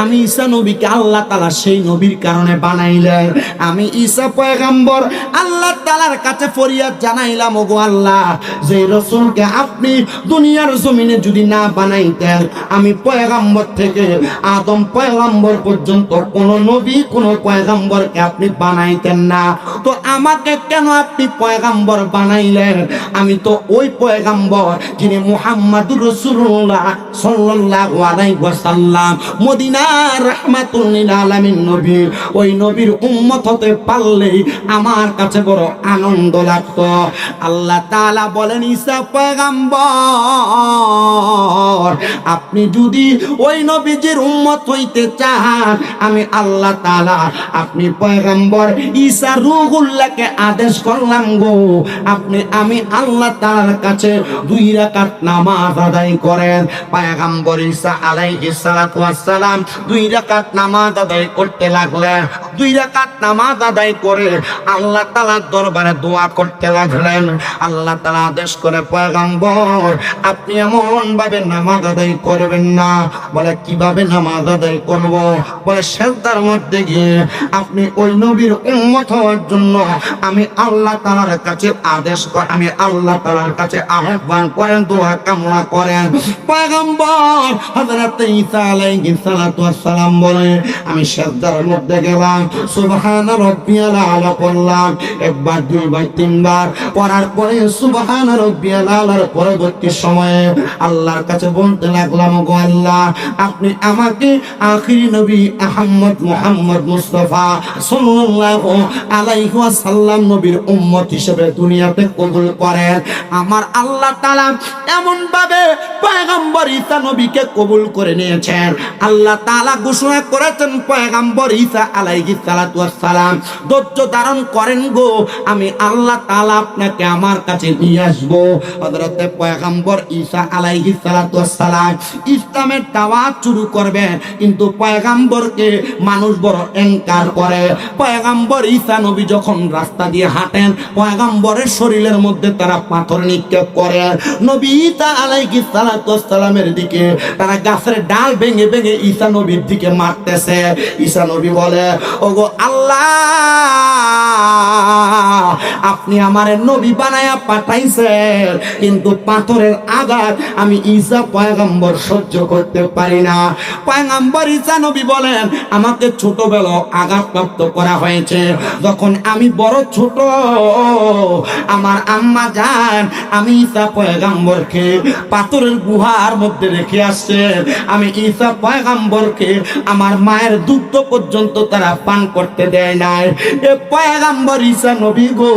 আমি ঈসা নবীকে আল্লাহ তাআলা সেই নবীর কারণে বানাইলেন। আমি ঈসা পয়গম্বর আল্লাহ তাআলার কাছে ফরিয়াদ জানাইলাম, ওগো আল্লাহ, যে রাসূলকে আপনি দুনিয়ার জমিনে যদি না বানাইতেন, আমি পয়গম্বর থেকে আদম পয়গম্বর পর্যন্ত কোন নবী কোন পয়গম্বরকে আপনি বানাইতেন না, তো আমাকে কেন আপনি পয়গম্বর বানাইলেন? আমি তো ওই পয়গম্বর যিনি মুহাম্মাদুর রাসূলুল্লাহ সাল্লাল্লাহু আলাইহি ওয়াসাল্লাম, মদিনার রাহমাতুল লিল আলামিন নবী, ওই নবীর উম্মত হতে পারলেই আমার কাছে বড় আনন্দ লাগতো। আল্লাহ তাআলা বলেন ঈসা পয়গম্বর, আপনি যদি ওই নবীজির উম্মত হইতে চান, আমি আল্লাহ তাআলা আপনি পয়গম্বর ঈসা রূহুল্লাহকে আদেশ করলাম গো, আপনি আমি আল্লাহ তাআলার কাছে 2 রাকাত নামাজ আদায় করেন। পয়গম্বর ঈসা আলাইহিস সালাতু ওয়াস সালাম 2 রাকাত নামাজ আদায় করতে লাগলেন। 2 রাকাত নামাজ আদায় করে আল্লাহ তাআলার দরবারে দোয়া করতে লাগলেন। আল্লাহ তাআলা আদেশ করে, পয়গম্বর আপনি এমন ভাবে নামাজ আদায় করবেন না। বলে কিভাবে নামাজ আদায় করব? বলে সিজদার মধ্যে গিয়ে আপনি ওই নবীর উম্মত হওয়ার জন্য আমি আল্লাহ তাআলার কাছে আদেশ করেন, আমি আল্লাহ তাআলার কাছে আহ্বান করেন, দোয়া কামনা করেন। পয়গম্বর হযরত ঈসা আলাইহিস সালাতু ওয়াস সালাম বলে, আমি সিজদার মধ্যে গেলাম, সুবহান রাব্বিয়াল আলা পড়লাম, একবার, দুইবার, তিনবার পড়ার পরে সুবহান রাব্বিয়াল আলার পরবর্তী সময়ে আল্লাহর কাছে বলতে লাগলাম, গো আল্লাহ আপনি আমাকে আখিরি নবী মুহাম্মদ মুস্তাফা সাল্লাল্লাহু আলাইহি ওয়াসাল্লাম নবীর উম্মত হিসেবে দুনিয়াতে কবুল করেন। আমার আল্লাহ তাআলা এমন ভাবে পয়গম্বর ঈসা নবীকে কবুল করে নিয়েছেন। আল্লাহ তাআলা ঘোষণা করেছেন, পয়গম্বর ঈসা আলাইহিস সালাতু ওয়াস সালাম ধৈর্য ধারণ করেন গো, আমি আল্লাহ তাআলা আপনাকে আমার কাছে নিয়ে আসবো। হযরতে পয়গম্বর ঈসা আলাইহিস সালাতু ওয়াস সালাম ইসলামের দাওয়াত শুরু করবেন, কিন্তু পয়গম্বরকে মানুষ বড় ইনকার করে। পয়গম্বর ঈসা নবী যখন রাস্তা দিয়ে হাঁটেন, পয়গম্বরের শরীরের মধ্যে তারা পাথর নিক্ষেপ করে। নবী ঈসা আলাইহিস সালাতু ওয়াস সালামের দিকে তারা গাছের ডাল ভেঙে ভেঙে ঈসা নবীর দিকে মারতেছে। ঈসা নবী বলে, ওগো আল্লাহ আপনি আমারে নবী বানায়া পাঠাইছেন, কিন্তু পাথরের আঘাত আমি ঈসা পয়গম্বর সহ্য করতে পারি না। পয়গম্বর ঈসা নবী বলেন, আমাকে ছোটবেলা আঘাতপ্রাপ্ত করা হয়েছে, যখন আমি বড় ছোট আমার আম্মা জান আমি ঈসা পয়গম্বরকে পাথরের গুহার মধ্যে রেখে আসছে। আমি ঈসা পয়গম্বরকে আমার মায়ের দুধ পর্যন্ত তারা পান করতে দেয় নাই। এ পয়গম্বর ঈসা নবী গো,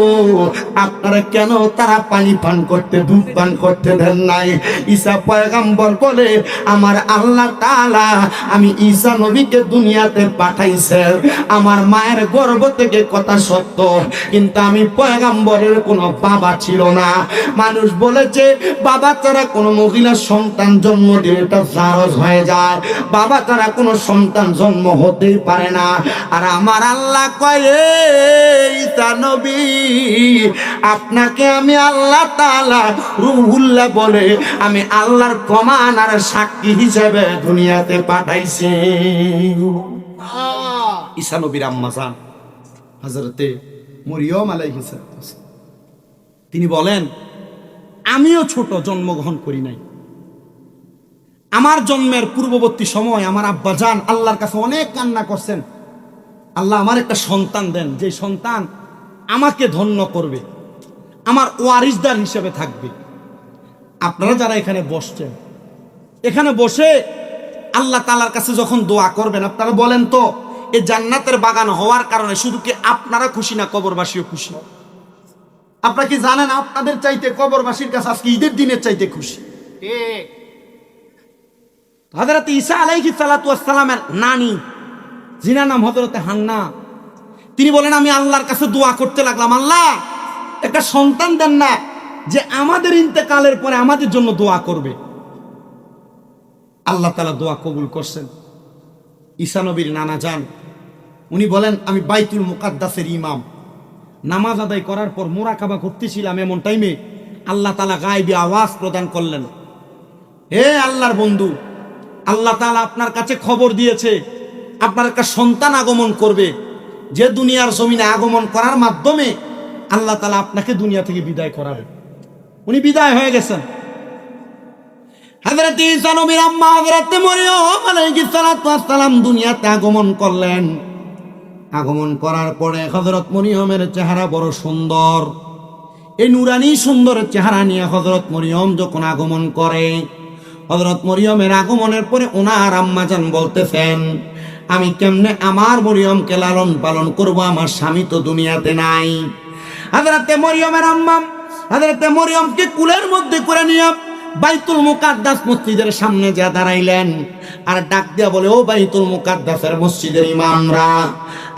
আপনারা কেন তারা পানি পান করতে, দুধ পান করতে দেন নাই? ঈসা পয়গম্বর বলে, আমার আল্লাহ তাআলা আমি ঈসা নবীকে দুনিয়াতে পাঠাইছে, আমার মায়ের গর্ভ থেকে কথা সত্য, কিন্তু আমি পয়গম্বরের কোনো বাবা ছিল না। মানুষ বলেছে বাবা ছাড়া কোনো মহিলার সন্তান জন্ম দিলে এটা জারজ হয়ে যায়, বাবা ছাড়া কোনো সন্তান জন্ম হতেই পারে না। আর আমার আল্লাহ কয়, ঈসা নবী আপনাকে আমি আল্লাহ তাআলা রূহুল্লাহ বলে আমি আল্লাহর প্রমাণ আর সাক্ষী হিসেবে দুনিয়াতে পাঠাইছি। ঈসা নবীর আম্মা জান হযরতে মরিয়ম আলাইহিস সালাম তিনি বলেন, আমিও ছোট, জন্মগ্রহণ করি নাই। আমার জন্মের পূর্ববর্তী সময় আমার আব্বা জান আল্লাহর কাছে অনেক কান্না করছেন, আল্লাহ আমার একটা সন্তান দেন, যে সন্তান আমাকে ধন্য করবে, আমার ওয়ারিসদার হিসেবে থাকবে। আপনারা যারা এখানে বসছেন, এখানে বসে আল্লাহ তাআলার কাছে যখন দোয়া করবেন, আপনারা বলেন তো এই জান্নাতের বাগান হওয়ার কারণে শুধু কি আপনারা খুশি না কবরবাসীও খুশি? আপনারা কি জানেন আপনাদের চাইতে কবরবাসীর কাছে আজকে ঈদের দিনের চাইতে খুশি? ঠিক। হযরত ঈসা আলাইহিস সালাতু ওয়াস সালামের নানি, যিনার নাম হযরতে হান্না, তিনি বলেন, আমি আল্লাহর কাছে দোয়া করতে লাগলাম, আল্লাহ একটা সন্তান দেন না যে আমাদের ইন্তেকালের পরে আমাদের জন্য দোয়া করবে। আল্লাহ তাআলা দোয়া কবুল করছেন। ঈসা নবীর নানা যান, উনি বলেন, আমি বাইতুল মুকাদ্দাসের ইমাম, নামাজ আদায় করার পর মুরাকাবা করতেছিলাম, এমন টাইমে আল্লাহ তাআলা গায়বী আওয়াজ প্রদান করলেন, হে আল্লাহর বন্ধু, আল্লাহ তাআলা আপনার কাছে খবর দিয়েছে আপনার একটা সন্তান আগমন করবে, যে দুনিয়ার জমিনে আগমন করার মাধ্যমে আল্লাহ তাআলা আপনাকে দুনিয়া থেকে বিদায় করাবে। উনি বিদায় হয়ে গেছেন। হযরত ঈসা নবীর আম্মা হযরত মরিয়ম আলাইহিস সালাতু ওয়াস সালাম দুনিয়াতে আগমন করলেন। আগমন করার পরে হযরত মরিয়মের চেহারা বড় সুন্দর। এই নুরানি সুন্দর চেহারা নিয়ে হযরত মরিয়ম যখন আগমন করে, হযরত মরিয়মের আগমনের পরে ওনার আম্মা জান বলতেছেন, আমি কেমনে আমার মরিয়মকে লালন পালন করব, আমার স্বামী তো দুনিয়াতে নাই। হযরত মরিয়মের আম্মা হযরত মরিয়মকে কুলের মধ্যে করে নিয়ে বাইতুল মুকাদ্দাস মসজিদের সামনে যা দাঁড়াইলেন আর ডাক দিয়া বলে, ও বাইতুল মুকাদ্দাসের মসজিদের ইমামরা,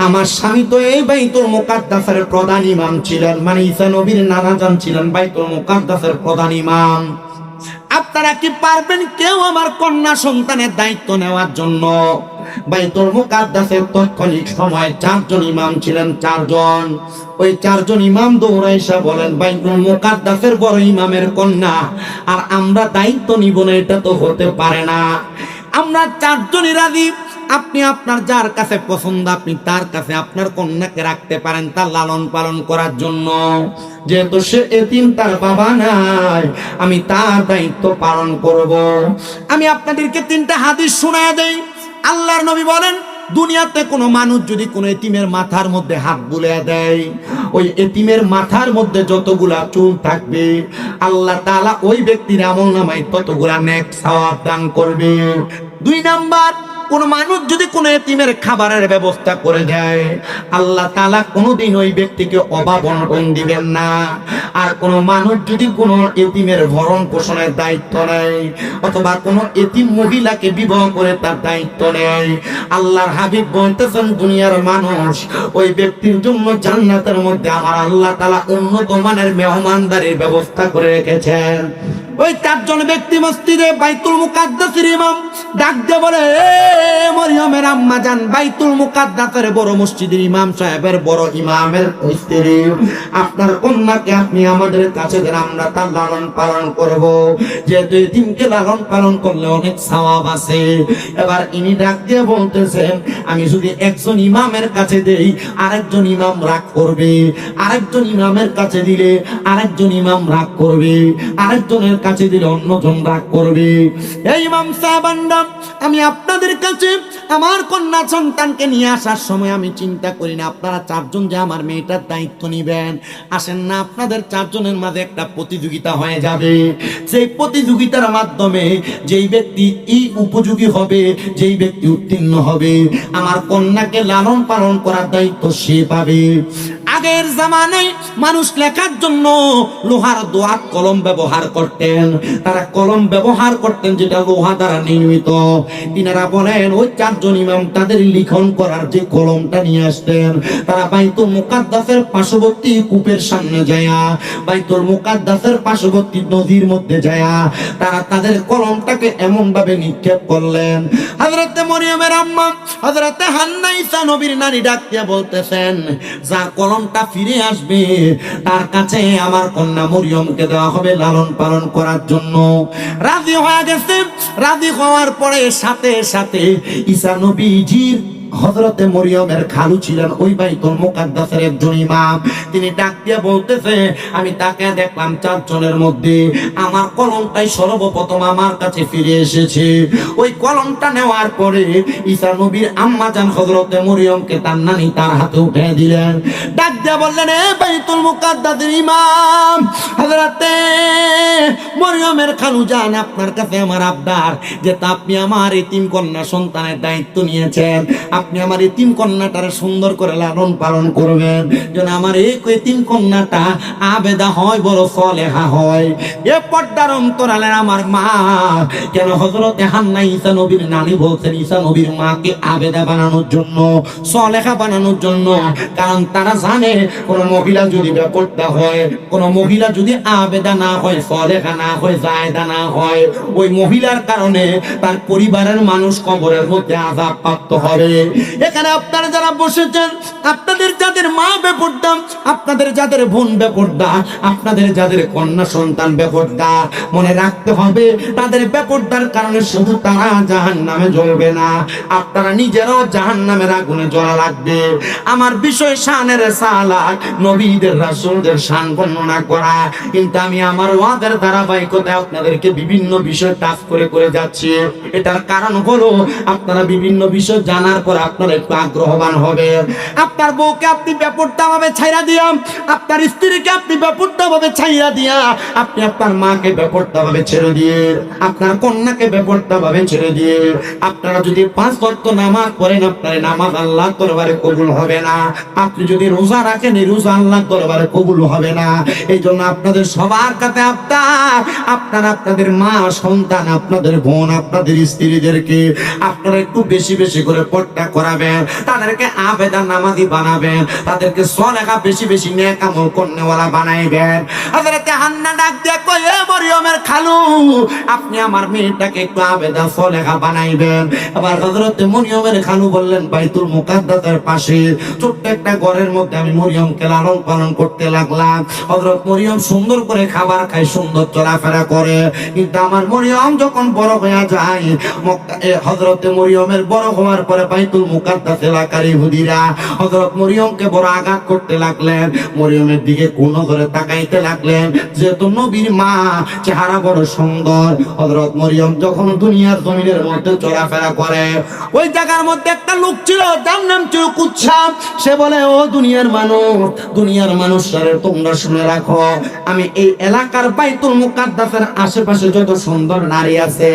আমার স্বামী তো এই বাইতুল মুকাদ্দাসের প্রধান ইমাম ছিলেন, মানে ঈসা নবীর নানাজান ছিলেন বাইতুল মুকাদ্দাসের প্রধান ইমাম। আপনারা কি পারবেন কেউ আমার কন্যা সন্তানের দায়িত্ব নেওয়ার জন্য? বাইতুল মুকাদ্দাসের তৎকালীন সময় 4 জন ইমাম ছিলেন, 4 জন। ওই 4 জন ইমাম দৌড়াইসা বলেন, বাইতুল মুকাদ্দাসের বড় ইমামের কন্যা আর আমরা দায়িত্ব নিব না, এটা তো হতে পারে না। আমরা 4 জনই রাজি, আপনি আপনার যার কাছে পছন্দ আপনি তার কাছে আপনার কন্যাকে রাখতে পারেন তার লালন পালন করার জন্য। যেহেতু সে এতিম, তার বাবা নাই, আমি তার দায়িত্ব পালন করব। আমি আপনাদেরকে 3টা হাদিস শোনায় দেই। আল্লাহর নবী বলেন, দুনিয়াতে কোনো মানুষ যদি কোনো এতিমের মাথার মধ্যে হাত বুলিয়ে দেয়, ওই এতিমের মাথার মধ্যে যতগুলা চুল থাকবে আল্লাহ তাআলা ওই ব্যক্তির আমলনামায় ততগুলা নেক সওয়াব দান করবে। 2 নাম্বার, কোন মানুষ যদি কোনো এতিমের খাবারের ব্যবস্থা করে দেয়, আল্লাহ তাআলা কোনোদিন ওই ব্যক্তিকে অভাব অনটন দিবেন না। আর কোন মানুষ যদি কোনো এতিমের ভরণ পোষণের দায়িত্ব নেয় অথবা কোনো এতিম মহিলাকে বিবাহ করে তার দায়িত্ব নেয়, আল্লাহর হাবিব বলতেছেন, দুনিয়ার মানুষ ওই ব্যক্তির জন্য জান্নাতের মধ্যে আমার আল্লাহ তাআলা উন্নত মানের মেহমানদারির ব্যবস্থা করে রেখেছেন। ওই 4 জন ব্যক্তি মসজিদে বাইতুল মুকাদ্দাসের ইমাম ডাক দিয়ে বলে, এ মরিয়মের আম্মা জান, বাইতুল মুকাদ্দাসের বড় মসজিদের ইমাম সাহেবের বড় ইমামের স্ত্রী, আপনার কন্যাকে আপনি আমাদের কাছে দেন, আমরা তার লালন পালন করব। যেহেতু এতিমকে লালন পালন করলে অনেক সওয়াব আছে। এবার ইনি ডাক দিয়ে বলতেছেন, আমি যদি একজন ইমামের কাছে দেই আরেকজন ইমাম রাগ করবে, আরেকজন ইমামের কাছে দিলে আরেকজন ইমাম রাগ করবে, আরেকজনের কাছে দিলে অন্যজন রাগ করবে। এই ইমাম সাহেবান্ডা, আমি আপনাদের কাছে আমার কন্যা সন্তানকে নিয়ে আসার সময় আমি চিন্তা করি না আপনারা 4 জন যে আমার মেয়েটার দায়িত্ব নিবেন। আসেন না, আপনাদের 4 জনের মাঝে একটা প্রতিযোগিতা হয়ে যাবে। সেই প্রতিযোগিতার মাধ্যমে যেই ব্যক্তি উপযোগী হবে, যেই ব্যক্তি উত্তীর্ণ হবে, আমার কন্যাকে লালন পালন করার দায়িত্ব সে পাবে। আগের জামানায় মানুষ লেখার জন্য লোহার দোয়াত কলম ব্যবহার করতেন। তারা কলম ব্যবহার করতেন যেটা লোহা দ্বারা নির্মিত। তিনারা বলেন, ওই 4 জন ইমাম তাদের লিখন করার যে কলমটা নিয়ে আসতেন, তারা বাইতুল মুকাদ্দাসের পার্শ্ববর্তী কূপের সামনে যায়া, বাইতুল মুকাদ্দাসের পার্শ্ববর্তী নদীর মধ্যে যায়া তারা তাদের কলমটাকে এমন ভাবে নিক্ষেপ করলেন। হযরতে মরিয়মের আম্মা হযরতে হান্না ঈসা নবীর নারী ডাক দিয়ে বলতেছেন, যার কলমটা ফিরে আসবে তার কাছে আমার কন্যা মরিয়মকে দেওয়া হবে লালন পালন করার জন্য। রাজি হয়ে গেছে। রাজি হওয়ার পরে সাথে সাথে ঈসা নবীজির হযরতে মরিয়মের খালু ছিলেন ওই বাইতুল মুকাদ্দাসের একজন ইমাম। তিনি ডাক দিয়ে বলতেছে, আমি তাকে দেখলাম 4 জনের মধ্যে আমার কলমটাই সর্বপ্রথম আমার কাছে ফিরে এসেছে। ওই কলমটা নেওয়ার পরে ঈসা নবীর আম্মা জান হযরতে মরিয়মকে তার নানি তার হাতে উঠে দিলেন। ডাক দিয়ে বললেন, এ বাইতুল মুকাদ্দাসের ইমাম হযরতে মরিয়মের খালু জান, আপনার কাছে আমার আবদার যে আপনি আমার এতিম কন্যা সন্তানের দায়িত্ব নিয়েছেন, আপনি আমার এতিম কন্যাটারে সুন্দর করে লালন পালন করবেন, যেন আমার এই এতিম কন্যাটা আবেদা হয়, বড় সলেহা হয়। এ পর্দার অন্তরালের আমার মা, কেন হযরতে হান্না ঈসা নবীর নানি বলছেন ঈসা নবীর মাকে আবেদা বানানোর জন্য, সলেহা বানানোর জন্য? কারণ তারা জানে কোন মহিলা যদি বেপর্দা হয়, কোন মহিলা যদি আবেদা না হয়, সলেহা না হয়, জায়েদা না হয়, ওই মহিলার কারণে তার পরিবারের মানুষ কবরের মধ্যে আযাব প্রাপ্ত হবে। এখানে আপনারা যারা বসেছেন, আপনাদের যাদের মা বেপর্দা, আপনাদের যাদের বোন বেপর্দা, আপনাদের যাদের কন্যা সন্তান বেপর্দা, মনে রাখতে হবে তাদের বেপর্দার কারণে শুধু তারা জাহান্নামে জ্বলবে না, আপনারা নিজেরাও জাহান্নামের আগুনে জ্বলা লাগবে। আমার বিষয় শানের সালাক, নবীদের রাসূলদের শান বর্ণনা করা, কিন্তু আমি আমার ওয়াদের ধারাবাহিকতায় আপনাদেরকে বিভিন্ন বিষয় টাচ করে করে যাচ্ছি। এটার কারণ হলো আপনারা বিভিন্ন বিষয় জানার পর ভিতরে আপনার একটু আগ্রহবান হবে। আপনার বউকে আপনি ব্যাপারটা ভাবে ছাইরা দিয়া, আপনার স্ত্রীকে আপনি ব্যাপারটা ভাবে ছাইরা দিয়া, আপনি আপনার মাকে ব্যাপারটা ভাবে ছেড়ে দিয়ে, আপনার কন্যাকে ব্যাপারটা ভাবে ছেড়ে দিয়ে আপনারা যদি 5 ওয়াক্ত নামাজ পড়েন, আপনার নামাজ আল্লাহর দরবারে কবুল হবে না। আপনি যদি রোজা রাখেন, এই রোজা আল্লাহর দরবারে কবুল হবে না। এই জন্য আপনাদের সবার কাছে আপনারা আপনাদের মা, সন্তান, আপনাদের বোন, আপনাদের স্ত্রীদেরকে আপনারা একটু বেশি বেশি করে পর্দা করাবেন, তাদেরকে আবেদা নামাজি বানাবেন, তাদেরকে সলেহা বেশি বেশি নেক আমল করনেওয়ালা বানাইবেন। হযরতে হান্না ডাক দিয়ে কয়, এ মরিয়মের খালু, আপনি আমার মেয়েটাকে একটু আবেদা সলেহা বানাইবেন। আবার হযরতে মরিয়মের খালু বললেন, বাইতুল মুকাদ্দাসের পাশে ছোট্ট একটা ঘরের মধ্যে আমি মরিয়মকে লালন পালন করতে লাগলাম। হযরত মরিয়ম সুন্দর করে খাবার খায়, সুন্দর চলাফেরা করে, কিন্তু আমার মরিয়ম যখন বড় হয়ে যায়, হযরতে মরিয়মের বড় হওয়ার পরে বাইতুল মুকাদ্দাস এলাকার ইহুদিরা হযরত মরিয়মকে বড় আঘাত করতে লাগলেন। মরিয়মের দিকে কোন করে তাকাইতে লাগলেন, যেহেতু নবীর মা, চেহারা বড় সুন্দর। হযরত মরিয়ম যখন দুনিয়ার জমিনের মধ্যে চলাফেরা করে, ওই জায়গার মধ্যে একটা লোক ছিল, যার নাম ছিল কুচ্ছা। সে বলে, ও দুনিয়ার মানুষরা তোমরা শুনে রাখো, আমি এই এলাকার বাইতুল মুকাদ্দাসের আশেপাশে যত সুন্দর নারী আছে,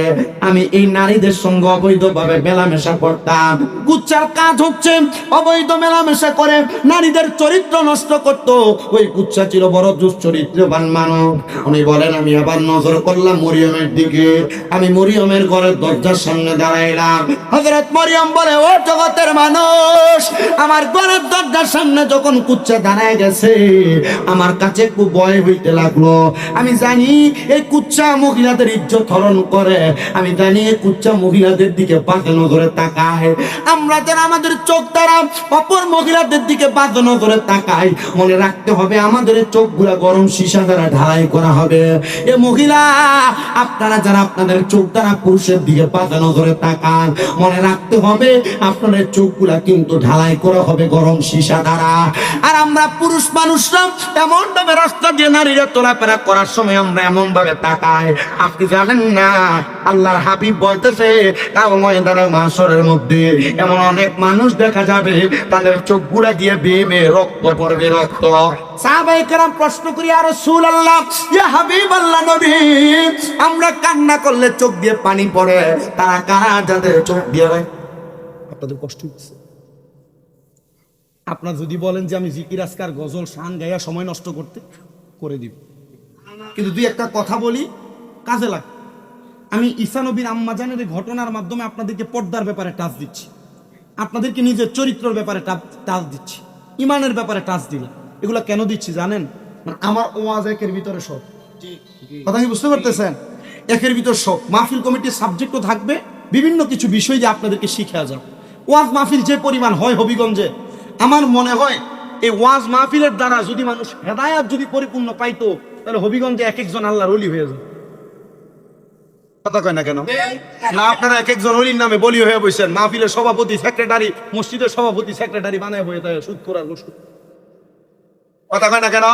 আমি এই নারীদের সঙ্গে অবৈধভাবে মেলামেশা করতাম। কুচ্চার কাজ হচ্ছে অবৈধ মেলামেশা করে নারীদের চরিত্র নষ্ট করত। ওই কুচ্চা ছিল বড় দুশ্চরিত্রবান মানব। উনি বলেন, আমি আবার নজর করলাম মরিয়মের দিকে, আমি মরিয়মের ঘরের দরজার সামনে দাঁড়াইলাম। হযরত মরিয়ম বলে, ও জগতের মানুষ, আমার ঘরের দরজার সামনে যখন কুচ্চা দাঁড়ায় গেছে, আমার কাছে খুব ভয় হইতে লাগলো। আমি জানি এই কুচ্চা মহিলাদের ইজ্জত হরণ করে, আমি জানি এই কুচ্চা মহিলাদের দিকে বাজে নজরে তাকায়। আমরা যারা আমাদের চোখ দ্বারা অপর মহিলাদের দিকে বাজে নজরে তাকাই, মনে রাখতে হবে আমাদের চোখগুলা গরম সীসা দ্বারা ঢালাই করা হবে। এ মহিলা, আপনারা যারা আপনাদের চোখ দ্বারা পুরুষের দিকে বাজে নজরে তাকান, মনে রাখতে হবে আপনাদের চোখগুলা কিন্তু ঢালাই করা হবে গরম সীসা দ্বারা। আর আমরা পুরুষ মানুষরা এমন ভাবে রাস্তা দিয়ে নারীরা চলাফেরা করার সময় আমরা এমন ভাবে তাকাই, আপনি জানেন না আল্লাহর হাবিব বলতেছে, কাল ময়দানে মাশরের মধ্যে এমন অনেক মানুষ দেখা যাবে, তাদের চোখগুলা দিয়ে বেয়ে বেয়ে রক্ত পড়বে, রক্ত। সাহাবায়ে কেরাম প্রশ্ন করি, ইয়া রাসূলুল্লাহ, ইয়া হাবিবাল্লাহ, নবী, আমরা কান্না করলে চোখ দিয়ে পানি পড়ে, তারা কারা যাদের চোখ দিয়ে? আপনাদের কষ্ট হচ্ছে? আপনার যদি বলেন যে আমি জিকির আজকার গজল শান গাইয়া সময় নষ্ট করতে, করে দিব, কিন্তু দুই একটা কথা বলি, কাজে লাগ। আমি ঈসা নবীর আম্মা জানের ঘটনার মাধ্যমে আপনাদেরকে পর্দার ব্যাপারে টাচ দিচ্ছি, আপনাদেরকে নিজের চরিত্রের ব্যাপারে টাচ দিচ্ছি, ইমানের ব্যাপারে টাচ দিলাম। এগুলো কেন দিচ্ছি জানেন? আমার ওয়াজ একের ভিতরে সব, কথা কি বুঝতে পারতেছেন? একের ভিতর সব। মাহফিল কমিটির সাবজেক্টও থাকবে, বিভিন্ন কিছু বিষয় যে আপনাদেরকে শিখা যাবে। ওয়াজ মাহফিল যে পরিমাণ হয় হবিগঞ্জে, আমার মনে হয় এই ওয়াজ মাহফিলের দ্বারা যদি মানুষ হেদায়াত যদি পরিপূর্ণ পাইতো, তাহলে হবিগঞ্জে এক একজন আল্লাহর ওলি হয়ে যায়। কথা কয় না কেন? না, আপনারা এক একজন ওলির নামে বলি হয়ে বসেন, মাহফিলের সভাপতি, সেক্রেটারি, মসজিদের সভাপতি, সেক্রেটারি বানায় হয়ে যায় সুদ করার। কথা কয় না কেন?